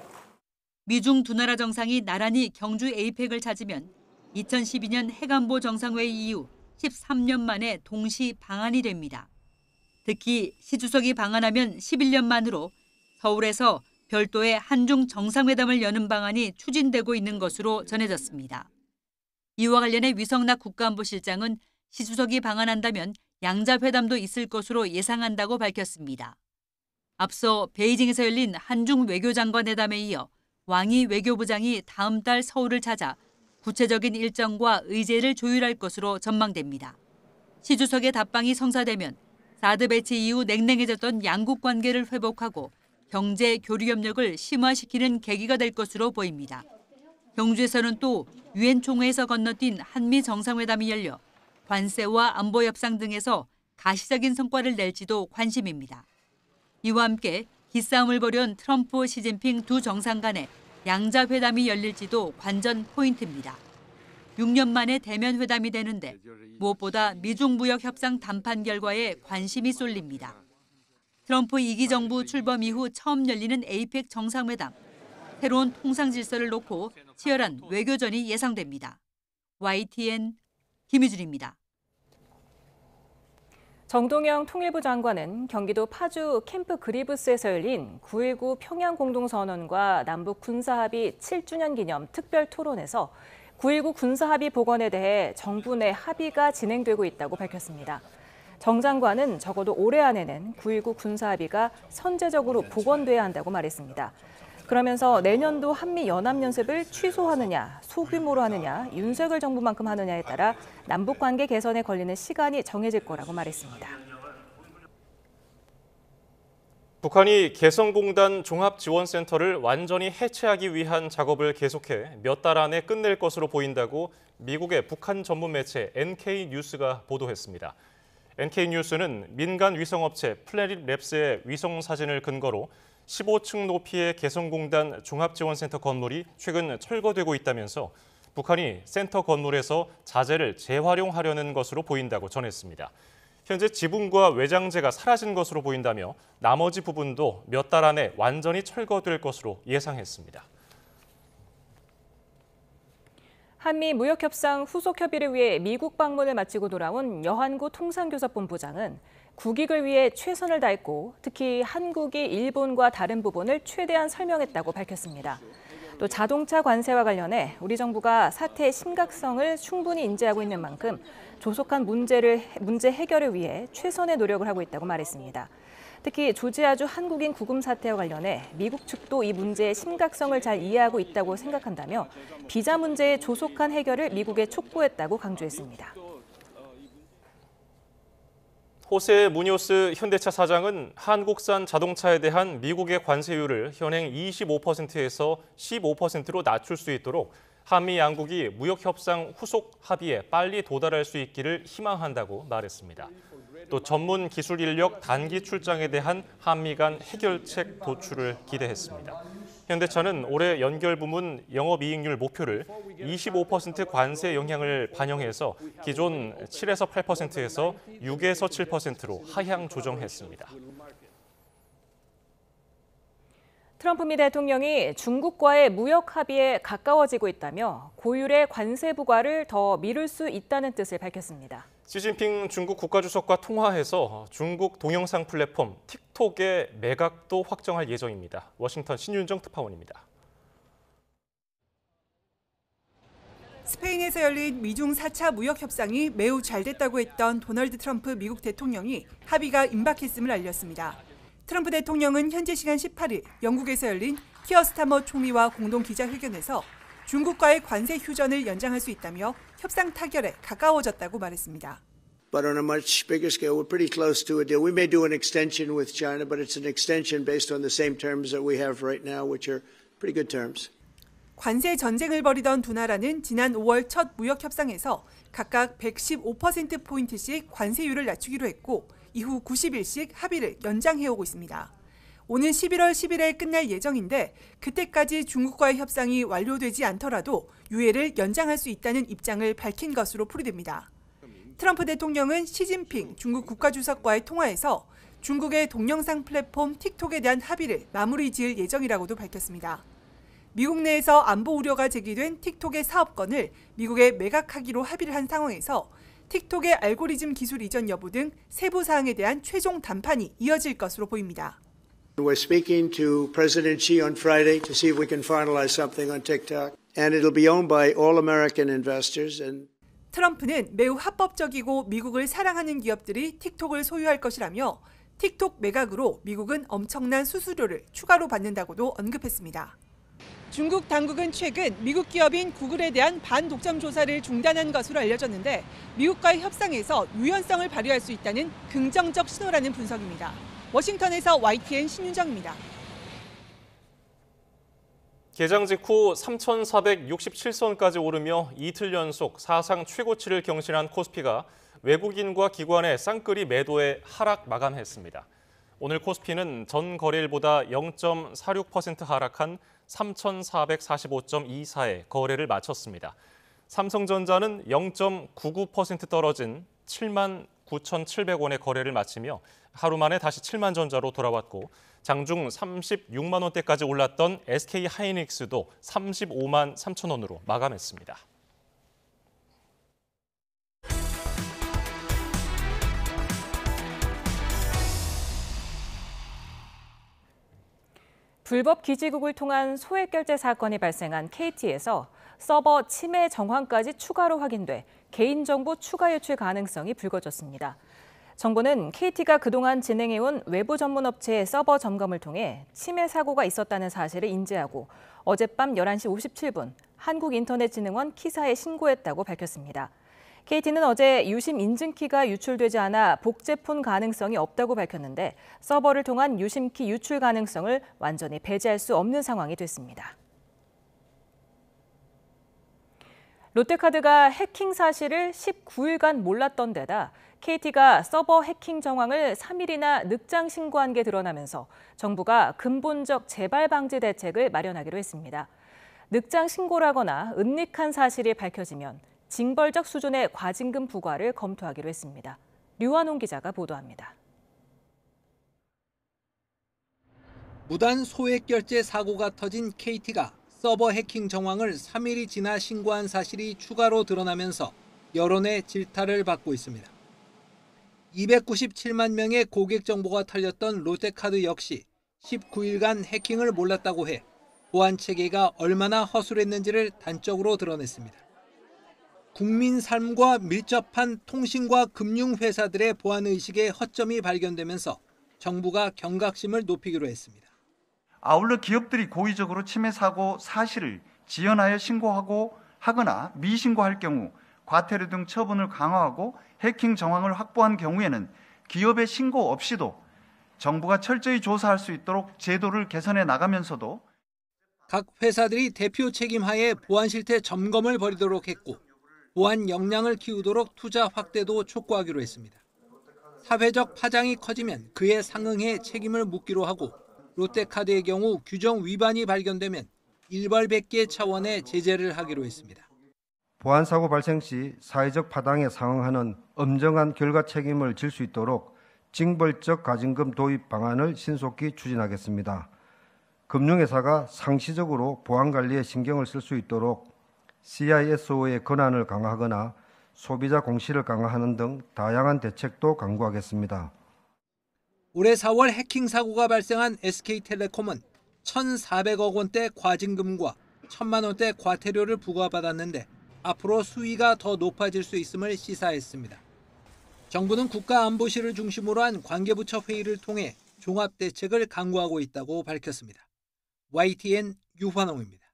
Speaker 4: 미중 두 나라 정상이 나란히 경주 APEC을 찾으면 2012년 해관보 정상회의 이후 13년 만에 동시 방한이 됩니다. 특히 시 주석이 방한하면 11년 만으로 서울에서 별도의 한중 정상회담을 여는 방안이 추진되고 있는 것으로 전해졌습니다. 이와 관련해 위성락 국가안보실장은 시 주석이 방한한다면 양자회담도 있을 것으로 예상한다고 밝혔습니다. 앞서 베이징에서 열린 한중 외교장관 회담에 이어 왕이 외교부장이 다음 달 서울을 찾아 구체적인 일정과 의제를 조율할 것으로 전망됩니다. 시 주석의 답방이 성사되면 사드 배치 이후 냉랭해졌던 양국 관계를 회복하고 경제 교류 협력을 심화시키는 계기가 될 것으로 보입니다. 경주에서는 또 유엔 총회에서 건너뛴 한미 정상회담이 열려 관세와 안보 협상 등에서 가시적인 성과를 낼지도 관심입니다. 이와 함께 기싸움을 벌여온 트럼프, 시진핑 두 정상 간에 양자회담이 열릴지도 관전 포인트입니다. 6년 만에 대면 회담이 되는데 무엇보다 미중 무역 협상 담판 결과에 관심이 쏠립니다. 트럼프 2기 정부 출범 이후 처음 열리는 APEC 정상회담. 새로운 통상 질서를 놓고 치열한 외교전이 예상됩니다. YTN 김희준입니다.
Speaker 1: 정동영 통일부 장관은 경기도 파주 캠프 그리브스에서 열린 9.19 평양 공동선언과 남북 군사합의 7주년 기념 특별 토론에서 9.19 군사합의 복원에 대해 정부 내 합의가 진행되고 있다고 밝혔습니다. 정 장관은 적어도 올해 안에는 9.19 군사합의가 선제적으로 복원돼야 한다고 말했습니다. 그러면서 내년도 한미 연합연습을 취소하느냐, 소규모로 하느냐, 윤석열 정부만큼 하느냐에 따라 남북관계 개선에 걸리는 시간이 정해질 거라고 말했습니다.
Speaker 2: 북한이 개성공단 종합지원센터를 완전히 해체하기 위한 작업을 계속해 몇 달 안에 끝낼 것으로 보인다고 미국의 북한 전문 매체 NK뉴스가 보도했습니다. NK뉴스는 민간 위성업체 플래닛랩스의 위성 사진을 근거로 15층 높이의 개성공단 종합지원센터 건물이 최근 철거되고 있다면서 북한이 센터 건물에서 자재를 재활용하려는 것으로 보인다고 전했습니다. 현재 지붕과 외장재가 사라진 것으로 보인다며 나머지 부분도 몇 달 안에 완전히 철거될 것으로 예상했습니다.
Speaker 1: 한미 무역협상 후속 협의를 위해 미국 방문을 마치고 돌아온 여한구 통상교섭본부장은 국익을 위해 최선을 다했고 특히 한국이 일본과 다른 부분을 최대한 설명했다고 밝혔습니다. 또 자동차 관세와 관련해 우리 정부가 사태의 심각성을 충분히 인지하고 있는 만큼 조속한 문제 해결을 위해 최선의 노력을 하고 있다고 말했습니다. 특히 조지아주 한국인 구금 사태와 관련해 미국 측도 이 문제의 심각성을 잘 이해하고 있다고 생각한다며 비자 문제의 조속한 해결을 미국에 촉구했다고 강조했습니다.
Speaker 2: 호세 무뇨스 현대차 사장은 한국산 자동차에 대한 미국의 관세율을 현행 25%에서 15%로 낮출 수 있도록 한미 양국이 무역협상 후속 합의에 빨리 도달할 수 있기를 희망한다고 말했습니다. 또 전문 기술 인력 단기 출장에 대한 한미 간 해결책 도출을 기대했습니다. 현대차는 올해 연결 부문 영업이익률 목표를 25% 관세 영향을 반영해서 기존 7에서 8%에서 6에서 7%로 하향 조정했습니다.
Speaker 1: 트럼프 미 대통령이 중국과의 무역 합의에 가까워지고 있다며 고율의 관세 부과를 더 미룰 수 있다는 뜻을 밝혔습니다.
Speaker 2: 시진핑 중국 국가주석과 통화해서 중국 동영상 플랫폼 틱톡의 매각도 확정할 예정입니다. 워싱턴 신윤정 특파원입니다.
Speaker 5: 스페인에서 열린 미중 4차 무역 협상이 매우 잘 됐다고 했던 도널드 트럼프 미국 대통령이 합의가 임박했음을 알렸습니다. 트럼프 대통령은 현지 시간 18일 영국에서 열린 키어 스타머 총리와 공동 기자회견에서 중국과의 관세 휴전을 연장할 수 있다며 협상 타결에 가까워졌다고 말했습니다.
Speaker 19: But on a much bigger scale, we're pretty close to a deal. We may do an extension with China, but it's an extension based on the same terms that we have right now, which are pretty good terms.
Speaker 5: 관세 전쟁을 벌이던 두 나라는 지난 5월 첫 무역 협상에서 각각 115%포인트씩 관세율을 낮추기로 했고 이후 90일씩 합의를 연장해오고 있습니다. 오는 11월 10일에 끝날 예정인데 그때까지 중국과의 협상이 완료되지 않더라도 유예를 연장할 수 있다는 입장을 밝힌 것으로 풀이됩니다. 트럼프 대통령은 시진핑 중국 국가주석과의 통화에서 중국의 동영상 플랫폼 틱톡에 대한 합의를 마무리 지을 예정이라고도 밝혔습니다. 미국 내에서 안보 우려가 제기된 틱톡의 사업권을 미국에 매각하기로 합의를 한 상황에서 틱톡의 알고리즘 기술 이전 여부 등 세부 사항에 대한 최종談判이 이어질 것으로 보입니다.
Speaker 19: We're speaking to President Xi on Friday to see if we can finalize something on TikTok, and it'll be owned by all American investors.
Speaker 5: 트럼프는 매우 합법적이고 미국을 사랑하는 기업들이 틱톡을 소유할 것이라며 틱톡 매각으로 미국은 엄청난 수수료를 추가로 받는다고도 언급했습니다. 중국 당국은 최근 미국 기업인 구글에 대한 반독점 조사를 중단한 것으로 알려졌는데 미국과의 협상에서 유연성을 발휘할 수 있다는 긍정적 신호라는 분석입니다. 워싱턴에서 YTN 신윤정입니다.
Speaker 2: 개장 직후 3,467선까지 오르며 이틀 연속 사상 최고치를 경신한 코스피가 외국인과 기관의 쌍끌이 매도에 하락 마감했습니다. 오늘 코스피는 전 거래일보다 0.46% 하락한 3,445.24에 거래를 마쳤습니다. 삼성전자는 0.99% 떨어진 79,700원에 거래를 마치며 하루 만에 다시 7만 전자로 돌아왔고 장중 36만 원대까지 올랐던 SK하이닉스도 35만 3천 원으로 마감했습니다.
Speaker 1: 불법 기지국을 통한 소액 결제 사건이 발생한 KT에서 서버 침해 정황까지 추가로 확인돼 개인정보 추가 유출 가능성이 불거졌습니다. 정부는 KT가 그동안 진행해온 외부 전문 업체의 서버 점검을 통해 침해 사고가 있었다는 사실을 인지하고 어젯밤 11시 57분 한국인터넷진흥원 키사에 신고했다고 밝혔습니다. KT는 어제 유심 인증키가 유출되지 않아 복제폰 가능성이 없다고 밝혔는데 서버를 통한 유심키 유출 가능성을 완전히 배제할 수 없는 상황이 됐습니다. 롯데카드가 해킹 사실을 19일간 몰랐던 데다 KT가 서버 해킹 정황을 3일이나 늑장 신고한 게 드러나면서 정부가 근본적 재발 방지 대책을 마련하기로 했습니다. 늑장 신고를 하거나 은닉한 사실이 밝혀지면 징벌적 수준의 과징금 부과를 검토하기로 했습니다. 류환홍 기자가 보도합니다.
Speaker 20: 무단 소액 결제 사고가 터진 KT가 서버 해킹 정황을 3일이 지나 신고한 사실이 추가로 드러나면서 여론의 질타를 받고 있습니다. 297만 명의 고객 정보가 털렸던 롯데카드 역시 19일간 해킹을 몰랐다고 해 보안 체계가 얼마나 허술했는지를 단적으로 드러냈습니다. 국민 삶과 밀접한 통신과 금융회사들의 보안 의식에 허점이 발견되면서 정부가 경각심을 높이기로 했습니다.
Speaker 21: 아울러 기업들이 고의적으로 침해 사고 사실을 지연하여 신고하고 하거나 미신고할 경우 과태료 등 처분을 강화하고 해킹 정황을 확보한 경우에는 기업의 신고 없이도 정부가 철저히 조사할 수 있도록 제도를 개선해 나가면서도
Speaker 20: 각 회사들이 대표 책임 하에 보안 실태 점검을 벌이도록 했고 보안 역량을 키우도록 투자 확대도 촉구하기로 했습니다. 사회적 파장이 커지면 그에 상응해 책임을 묻기로 하고 롯데카드의 경우 규정 위반이 발견되면 일벌백계 차원의 제재를 하기로 했습니다.
Speaker 22: 보안사고 발생 시 사회적 파장에 상응하는 엄정한 결과 책임을 질 수 있도록 징벌적 과징금 도입 방안을 신속히 추진하겠습니다. 금융회사가 상시적으로 보안관리에 신경을 쓸 수 있도록 CISO의 권한을 강화하거나 소비자 공시를 강화하는 등 다양한 대책도 강구하겠습니다.
Speaker 20: 올해 4월 해킹 사고가 발생한 SK텔레콤은 1,400억 원대 과징금과 1,000만 원대 과태료를 부과받았는데 앞으로 수위가 더 높아질 수 있음을 시사했습니다. 정부는 국가안보실을 중심으로 한 관계부처 회의를 통해 종합대책을 강구하고 있다고 밝혔습니다. YTN 유환홍입니다.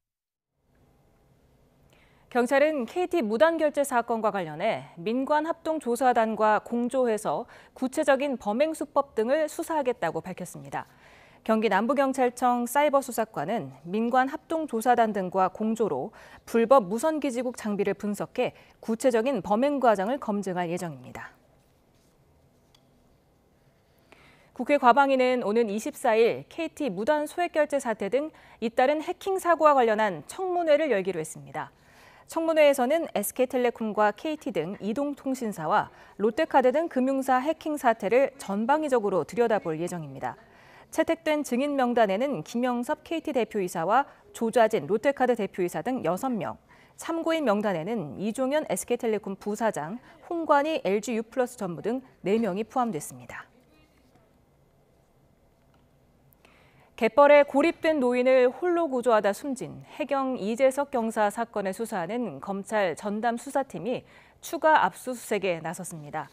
Speaker 1: 경찰은 KT 무단결제 사건과 관련해 민관합동조사단과 공조해서 구체적인 범행 수법 등을 수사하겠다고 밝혔습니다. 경기 남부경찰청 사이버수사과는 민관합동조사단 등과 공조로 불법 무선기지국 장비를 분석해 구체적인 범행 과정을 검증할 예정입니다. 국회 과방위는 오는 24일 KT 무단 소액결제 사태 등 잇따른 해킹 사고와 관련한 청문회를 열기로 했습니다. 청문회에서는 SK텔레콤과 KT 등 이동통신사와 롯데카드 등 금융사 해킹 사태를 전방위적으로 들여다볼 예정입니다. 채택된 증인 명단에는 김영섭 KT 대표이사와 조좌진 롯데카드 대표이사 등 6명, 참고인 명단에는 이종현 SK텔레콤 부사장, 홍관희 LG U+ 전무 등 4명이 포함됐습니다. 갯벌에 고립된 노인을 홀로 구조하다 숨진 해경 이재석 경사 사건을 수사하는 검찰 전담 수사팀이 추가 압수수색에 나섰습니다.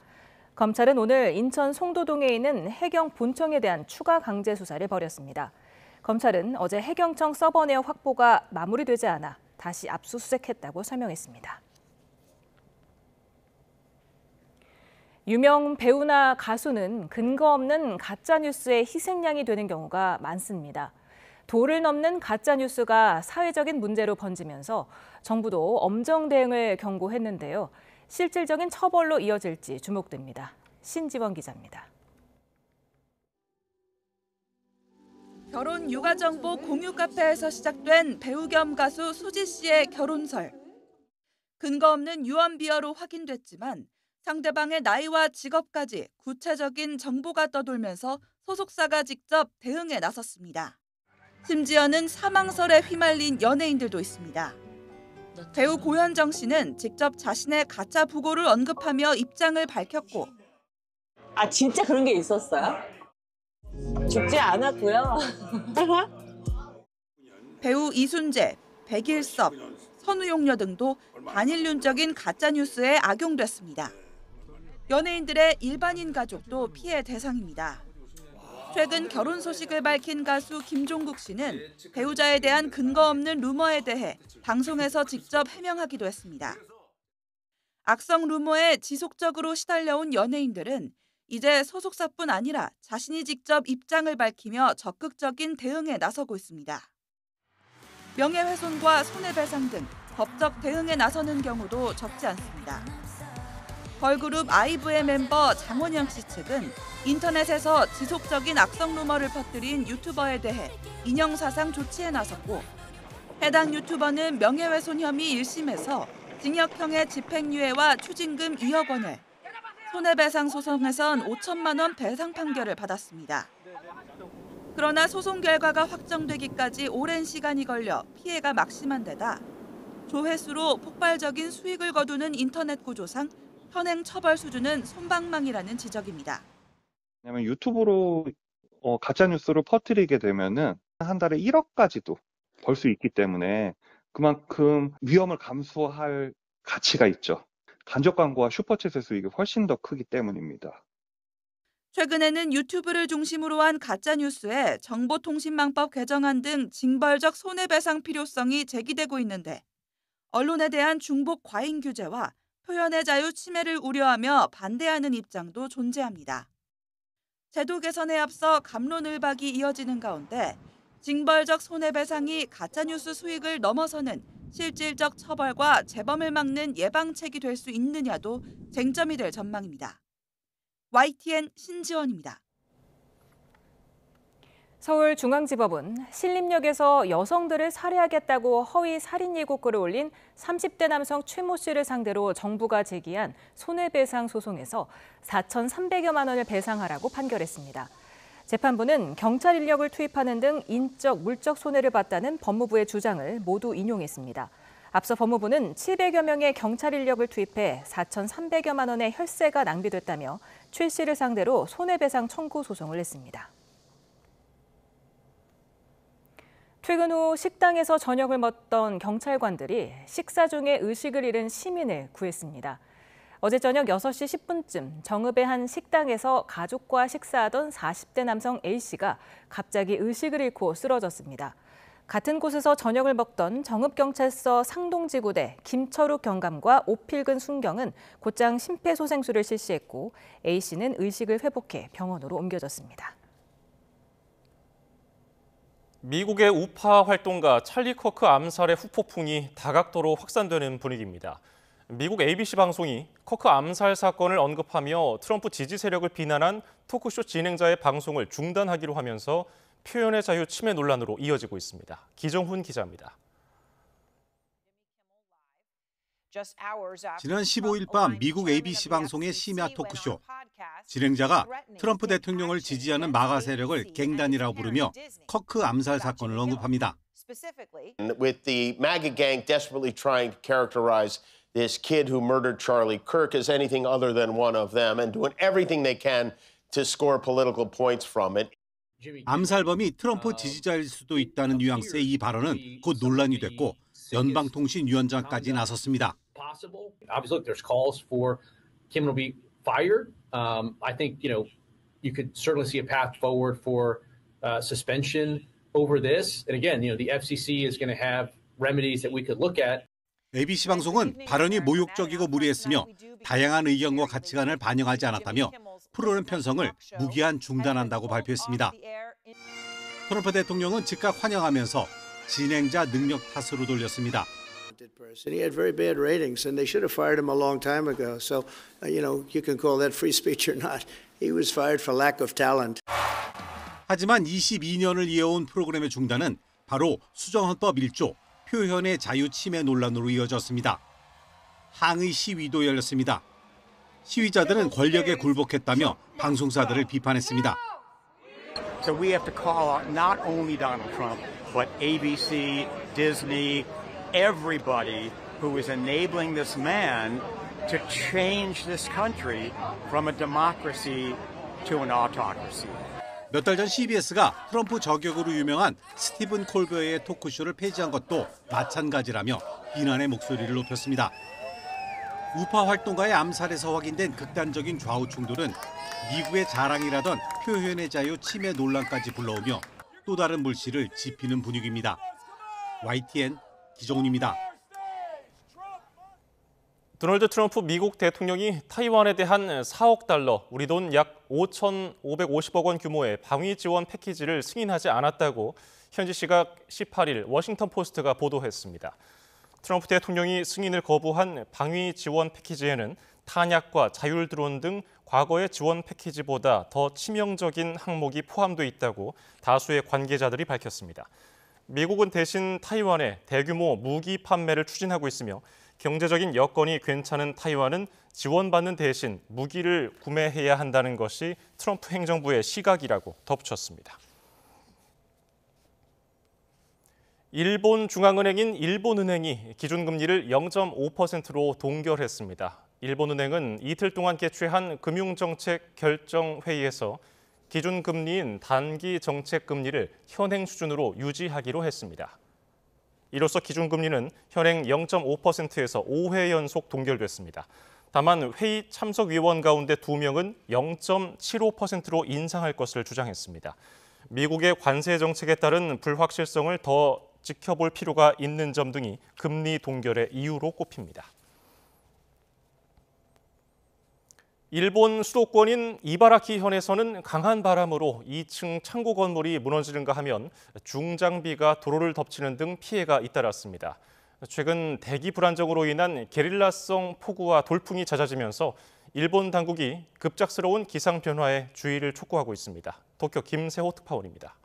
Speaker 1: 검찰은 오늘 인천 송도동에 있는 해경 본청에 대한 추가 강제 수사를 벌였습니다. 검찰은 어제 해경청 서버 내역 확보가 마무리되지 않아 다시 압수수색했다고 설명했습니다. 유명 배우나 가수는 근거 없는 가짜뉴스의 희생양이 되는 경우가 많습니다. 도를 넘는 가짜뉴스가 사회적인 문제로 번지면서 정부도 엄정 대응을 경고했는데요. 실질적인 처벌로 이어질지 주목됩니다. 신지원 기자입니다.
Speaker 23: 결혼 육아 정보 공유 카페에서 시작된 배우 겸 가수 수지 씨의 결혼설. 근거 없는 유언 비어로 확인됐지만 상대방의 나이와 직업까지 구체적인 정보가 떠돌면서 소속사가 직접 대응에 나섰습니다. 심지어는 사망설에 휘말린 연예인들도 있습니다. 배우 고현정 씨는 직접 자신의 가짜 부고를 언급하며 입장을 밝혔고
Speaker 24: 아 진짜 그런 게 있었어요? 죽지 않았고요.
Speaker 23: 배우 이순재, 백일섭, 선우용녀 등도 반인륜적인 가짜뉴스에 악용됐습니다. 연예인들의 일반인 가족도 피해 대상입니다. 최근 결혼 소식을 밝힌 가수 김종국 씨는 배우자에 대한 근거 없는 루머에 대해 방송에서 직접 해명하기도 했습니다. 악성 루머에 지속적으로 시달려온 연예인들은 이제 소속사뿐 아니라 자신이 직접 입장을 밝히며 적극적인 대응에 나서고 있습니다. 명예훼손과 손해배상 등 법적 대응에 나서는 경우도 적지 않습니다. 걸그룹 아이브의 멤버 장원영 씨 측은 인터넷에서 지속적인 악성 루머를 퍼뜨린 유튜버에 대해 인형사상 조치에 나섰고 해당 유튜버는 명예훼손 혐의 1심에서 징역형의 집행유예와 추징금 2억 원을, 손해배상 소송에선 5천만 원 배상 판결을 받았습니다. 그러나 소송 결과가 확정되기까지 오랜 시간이 걸려 피해가 막심한 데다 조회수로 폭발적인 수익을 거두는 인터넷 구조상 현행 처벌 수준은 솜방망이라는 지적입니다.
Speaker 3: 왜냐하면 유튜브로 가짜 뉴스를 퍼뜨리게 되면은 한 달에 1억까지도 벌 수 있기 때문에 그만큼 위험을 감수할 가치가 있죠. 간접 광고와 슈퍼챗의 수익이 훨씬 더 크기 때문입니다.
Speaker 23: 최근에는 유튜브를 중심으로 한 가짜 뉴스에 정보통신망법 개정안 등 징벌적 손해배상 필요성이 제기되고 있는데 언론에 대한 중복 과잉 규제와 표현의 자유 침해를 우려하며 반대하는 입장도 존재합니다. 제도 개선에 앞서 갑론을박이 이어지는 가운데 징벌적 손해배상이 가짜뉴스 수익을 넘어서는 실질적 처벌과 재범을 막는 예방책이 될 수 있느냐도 쟁점이 될 전망입니다. YTN 신지원입니다.
Speaker 1: 서울중앙지법은 신림역에서 여성들을 살해하겠다고 허위 살인 예고글을 올린 30대 남성 최모 씨를 상대로 정부가 제기한 손해배상 소송에서 4,300여만 원을 배상하라고 판결했습니다. 재판부는 경찰 인력을 투입하는 등 인적, 물적 손해를 봤다는 법무부의 주장을 모두 인용했습니다. 앞서 법무부는 700여 명의 경찰 인력을 투입해 4,300여만 원의 혈세가 낭비됐다며 최 씨를 상대로 손해배상 청구 소송을 냈습니다. 퇴근 후 식당에서 저녁을 먹던 경찰관들이 식사 중에 의식을 잃은 시민을 구했습니다. 어제 저녁 6시 10분쯤 정읍의 한 식당에서 가족과 식사하던 40대 남성 A씨가 갑자기 의식을 잃고 쓰러졌습니다. 같은 곳에서 저녁을 먹던 정읍경찰서 상동지구대 김철욱 경감과 오필근 순경은 곧장 심폐소생술을 실시했고 A씨는 의식을 회복해 병원으로 옮겨졌습니다.
Speaker 2: 미국의 우파 활동가 찰리 커크 암살의 후폭풍이 다각도로 확산되는 분위기입니다. 미국 ABC 방송이 커크 암살 사건을 언급하며 트럼프 지지 세력을 비난한 토크쇼 진행자의 방송을 중단하기로 하면서 표현의 자유 침해 논란으로 이어지고 있습니다. 기정훈 기자입니다.
Speaker 6: 지난 15일 밤 미국 ABC 방송의 심야 토크쇼. 진행자가 트럼프 대통령을 지지하는 마가 세력을 갱단이라고 부르며 커크 암살 사건을 언급합니다.
Speaker 7: With the MAGA gang desperately trying to characterize this kid who murdered Charlie Kirk as anything other than one of them and doing everything they can to score political points from it.
Speaker 6: 암살범이 트럼프 지지자일 수도 있다는 뉘앙스의 이 발언은 곧 논란이 됐고 연방통신위원장까지 나섰습니다.
Speaker 8: Obviously, there's calls for Kim to be fired. I think you could certainly see a path forward for suspension over this. And again, the FCC is going to have remedies that we could look at.
Speaker 6: ABC 방송은 발언이 모욕적이고 무리했으며 다양한 의견과 가치관을 반영하지 않았다며 프로그램 편성을 무기한 중단한다고 발표했습니다. 트럼프 대통령은 즉각 환영하면서 진행자 능력 탓으로 돌렸습니다.
Speaker 19: He had very bad ratings, and they should have fired him a long time ago. So, you can call that free speech or not. He was fired for lack of talent.
Speaker 6: 하지만 22년을 이어온 프로그램의 중단은 바로 수정헌법 1조 표현의 자유 침해 논란으로 이어졌습니다. 항의 시위도 열렸습니다. 시위자들은 권력에 굴복했다며 방송사들을 비판했습니다.
Speaker 10: So we have to call out not only Donald Trump, but ABC, Disney, everybody who is enabling this man to change this country from a democracy to an autocracy.
Speaker 6: 몇 달 전 CBS가 트럼프 저격으로 유명한 스티븐 콜버의 토크쇼를 폐지한 것도 마찬가지라며 비난의 목소리를 높였습니다. 우파 활동가의 암살에서 확인된 극단적인 좌우 충돌은 미국의 자랑이라던 표현의 자유 침해 논란까지 불러오며 또 다른 불씨를 지피는 분위기입니다. YTN 기정훈입니다.
Speaker 2: 도널드 트럼프 미국 대통령이 타이완에 대한 4억 달러, 우리 돈 약 5,550억 원 규모의 방위 지원 패키지를 승인하지 않았다고 현지 시각 18일 워싱턴 포스트가 보도했습니다. 트럼프 대통령이 승인을 거부한 방위 지원 패키지에는 탄약과 자율 드론 등 과거의 지원 패키지보다 더 치명적인 항목이 포함돼 있다고 다수의 관계자들이 밝혔습니다. 미국은 대신 타이완에 대규모 무기 판매를 추진하고 있으며 경제적인 여건이 괜찮은 타이완은 지원받는 대신 무기를 구매해야 한다는 것이 트럼프 행정부의 시각이라고 덧붙였습니다. 일본 중앙은행인 일본은행이 기준금리를 0.5%로 동결했습니다. 일본은행은 이틀 동안 개최한 금융정책 결정회의에서 기준금리인 단기 정책금리를 현행 수준으로 유지하기로 했습니다. 이로써 기준금리는 현행 0.5%에서 5회 연속 동결됐습니다. 다만 회의 참석위원 가운데 2명은 0.75%로 인상할 것을 주장했습니다. 미국의 관세 정책에 따른 불확실성을 더 지켜볼 필요가 있는 점 등이 금리 동결의 이유로 꼽힙니다. 일본 수도권인 이바라키현에서는 강한 바람으로 2층 창고 건물이 무너지는가 하면 중장비가 도로를 덮치는 등 피해가 잇따랐습니다. 최근 대기 불안정으로 인한 게릴라성 폭우와 돌풍이 잦아지면서 일본 당국이 급작스러운 기상 변화에 주의를 촉구하고 있습니다. 도쿄 김세호 특파원입니다.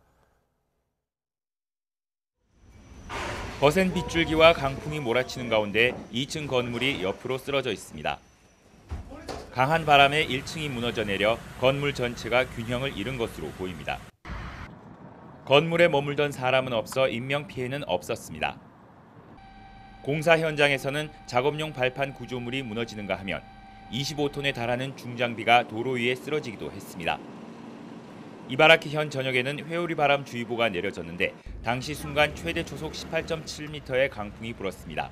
Speaker 9: 거센 빗줄기와 강풍이 몰아치는 가운데 2층 건물이 옆으로 쓰러져 있습니다. 강한 바람에 1층이 무너져 내려 건물 전체가 균형을 잃은 것으로 보입니다. 건물에 머물던 사람은 없어 인명피해는 없었습니다. 공사 현장에서는 작업용 발판 구조물이 무너지는가 하면 25톤에 달하는 중장비가 도로 위에 쓰러지기도 했습니다. 이바라키현 전역에는 회오리 바람 주의보가 내려졌는데 당시 순간 최대 초속 18.7m의 강풍이 불었습니다.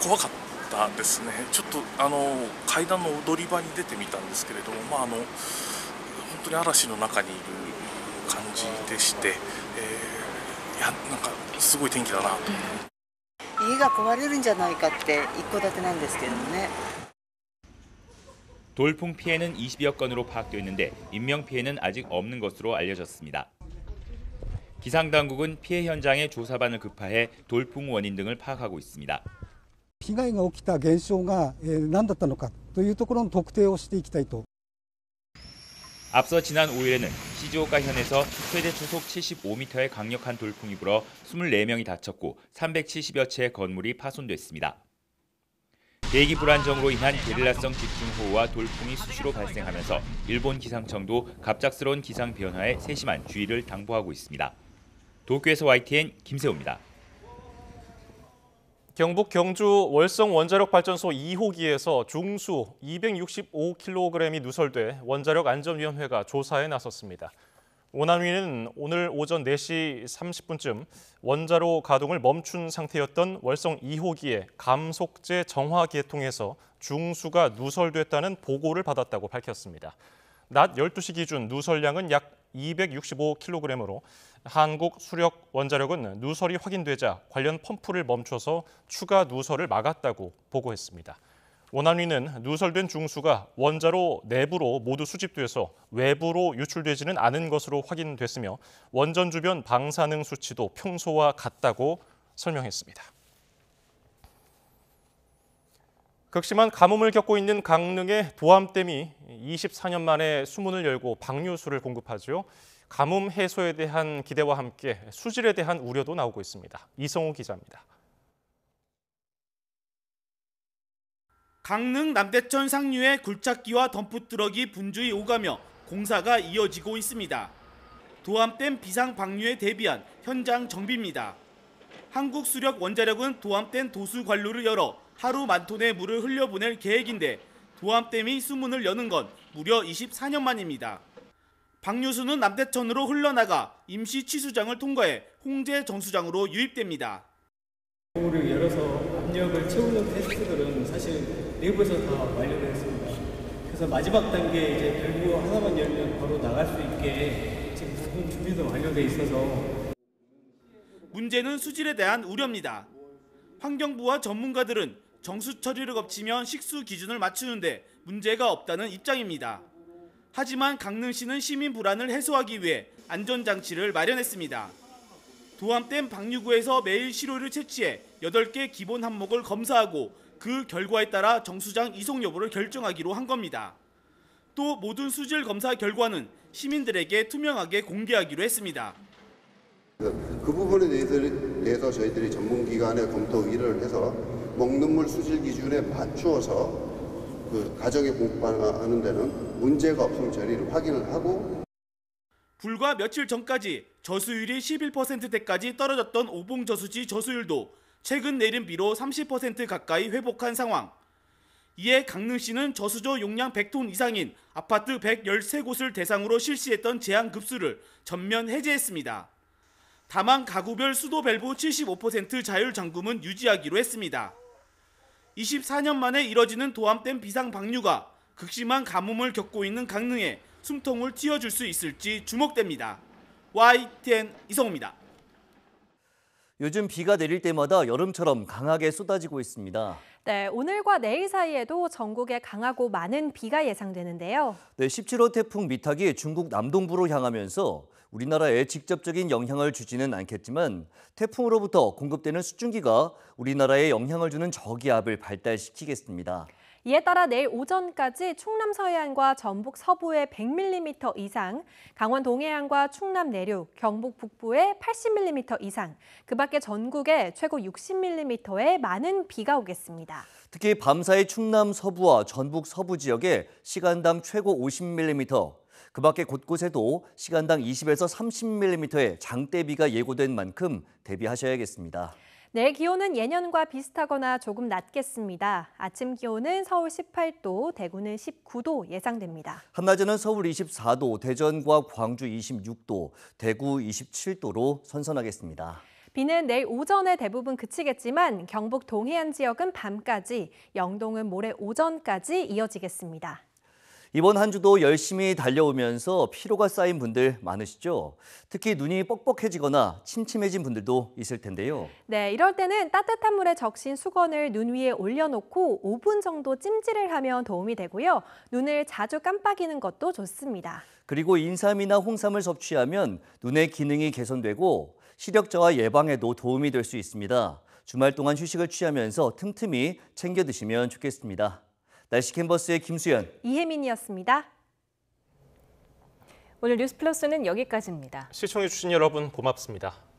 Speaker 11: 怖かったですね。ちょっと階段の踊り場に出てみたんですけれども、本当に嵐の中にいる感じでして、なんかすごい天気だなと。
Speaker 13: 家が壊れるんじゃないかって一戸建てなんですけどもね。
Speaker 9: 돌풍 피해는 20여 건으로 파악됐는데 인명 피해는 아직 없는 것으로 알려졌습니다. 기상당국은 피해 현장에 조사반을 급파해 돌풍 원인 등을 파악하고 있습니다.
Speaker 14: 被害が起きた現象が何だったのかというところの特定をしていきたいと。
Speaker 9: 앞서 지난 5일에는 시즈오카현에서 최대 초속 75m의 강력한 돌풍이 불어 24명이 다쳤고 370여 채의 건물이 파손됐습니다. 대기 불안정으로 인한 게릴라성 집중호우와 돌풍이 수시로 발생하면서 일본 기상청도 갑작스러운 기상 변화에 세심한 주의를 당부하고 있습니다. 도쿄에서 YTN 김세호입니다.
Speaker 2: 경북 경주 월성 원자력 발전소 2호기에서 중수 265kg이 누설돼 원자력 안전위원회가 조사에 나섰습니다. 원안위는 오늘 오전 4시 30분쯤 원자로 가동을 멈춘 상태였던 월성 2호기의 감속제 정화기에 통해서 중수가 누설됐다는 보고를 받았다고 밝혔습니다. 낮 12시 기준 누설량은 약 265kg으로 한국수력원자력은 누설이 확인되자 관련 펌프를 멈춰서 추가 누설을 막았다고 보고했습니다. 원안위는 누설된 중수가 원자로 내부로 모두 수집돼서 외부로 유출되지는 않은 것으로 확인됐으며 원전 주변 방사능 수치도 평소와 같다고 설명했습니다. 극심한 가뭄을 겪고 있는 강릉의 도암댐이 24년 만에 수문을 열고 방류수를 공급하죠. 가뭄 해소에 대한 기대와 함께 수질에 대한 우려도 나오고 있습니다. 이성우 기자입니다.
Speaker 16: 강릉 남대천 상류에 굴착기와 덤프트럭이 분주히 오가며 공사가 이어지고 있습니다. 도암댐 비상 방류에 대비한 현장 정비입니다. 한국수력원자력은 도암댐 도수 관로를 열어 하루 10,000톤의 물을 흘려보낼 계획인데 도암댐이 수문을 여는 건 무려 24년 만입니다. 방류수는 남대천으로 흘러나가 임시 취수장을 통과해 홍제 정수장으로 유입됩니다.
Speaker 25: 물을 열어서 압력을 채우는 테스트들은 사실 내부에서 다 완료되어 있습니다. 그래서 마지막 단계 이제 밸브 하나만 열면 바로 나갈 수 있게 지금 모든 준비도 완료되어 있어서.
Speaker 16: 문제는 수질에 대한 우려입니다. 환경부와 전문가들은 정수 처리를 거치면 식수 기준을 맞추는데 문제가 없다는 입장입니다. 하지만 강릉시는 시민 불안을 해소하기 위해 안전장치를 마련했습니다. 도암댐 방류구에서 매일 시료를 채취해 8개 기본 항목을 검사하고 그 결과에 따라 정수장 이송 여부를 결정하기로 한 겁니다. 또 모든 수질 검사 결과는 시민들에게 투명하게 공개하기로 했습니다.
Speaker 4: 그 부분에 대해서 저희들이 전문기관에 검토 의뢰를 해서 먹는 물 수질 기준에 맞추어서 그 가정에 공급하는 데는 문제가 없음을 저희는 확인을 하고
Speaker 16: 불과 며칠 전까지 저수율이 11%대까지 떨어졌던 오봉저수지 저수율도 최근 내린 비로 30% 가까이 회복한 상황. 이에 강릉시는 저수조 용량 100톤 이상인 아파트 113곳을 대상으로 실시했던 제한급수를 전면 해제했습니다. 다만 가구별 수도 밸브 75% 자율 잠금은 유지하기로 했습니다. 24년 만에 이뤄지는 도암댐 비상 방류가 극심한 가뭄을 겪고 있는 강릉에 숨통을 틔워줄 수 있을지 주목됩니다. YTN 이성호입니다.
Speaker 12: 요즘 비가 내릴 때마다 여름처럼 강하게 쏟아지고 있습니다.
Speaker 15: 네, 오늘과 내일 사이에도 전국에 강하고 많은 비가 예상되는데요.
Speaker 12: 네, 17호 태풍 미탁이 중국 남동부로 향하면서 우리나라에 직접적인 영향을 주지는 않겠지만 태풍으로부터 공급되는 수증기가 우리나라에 영향을 주는 저기압을 발달시키겠습니다.
Speaker 15: 이에 따라 내일 오전까지 충남 서해안과 전북 서부에 100mm 이상, 강원 동해안과 충남 내륙, 경북 북부에 80mm 이상, 그 밖에 전국에 최고 60mm의 많은 비가 오겠습니다.
Speaker 12: 특히 밤사이 충남 서부와 전북 서부 지역에 시간당 최고 50mm, 그 밖에 곳곳에도 시간당 20에서 30mm의 장대비가 예고된 만큼 대비하셔야겠습니다.
Speaker 15: 내일 기온은 예년과 비슷하거나 조금 낮겠습니다. 아침 기온은 서울 18도, 대구는 19도 예상됩니다.
Speaker 12: 한낮에는 서울 24도, 대전과 광주 26도, 대구 27도로 선선하겠습니다.
Speaker 15: 비는 내일 오전에 대부분 그치겠지만 경북 동해안 지역은 밤까지, 영동은 모레 오전까지 이어지겠습니다.
Speaker 12: 이번 한 주도 열심히 달려오면서 피로가 쌓인 분들 많으시죠? 특히 눈이 뻑뻑해지거나 침침해진 분들도 있을 텐데요.
Speaker 15: 네, 이럴 때는 따뜻한 물에 적신 수건을 눈 위에 올려놓고 5분 정도 찜질을 하면 도움이 되고요. 눈을 자주 깜빡이는 것도 좋습니다.
Speaker 12: 그리고 인삼이나 홍삼을 섭취하면 눈의 기능이 개선되고 시력 저하 예방에도 도움이 될 수 있습니다. 주말 동안 휴식을 취하면서 틈틈이 챙겨 드시면 좋겠습니다. 날씨 캔버스의 김수연,
Speaker 15: 이혜민이었습니다.
Speaker 1: 오늘 뉴스 플러스는 여기까지입니다.
Speaker 2: 시청해주신 여러분 고맙습니다.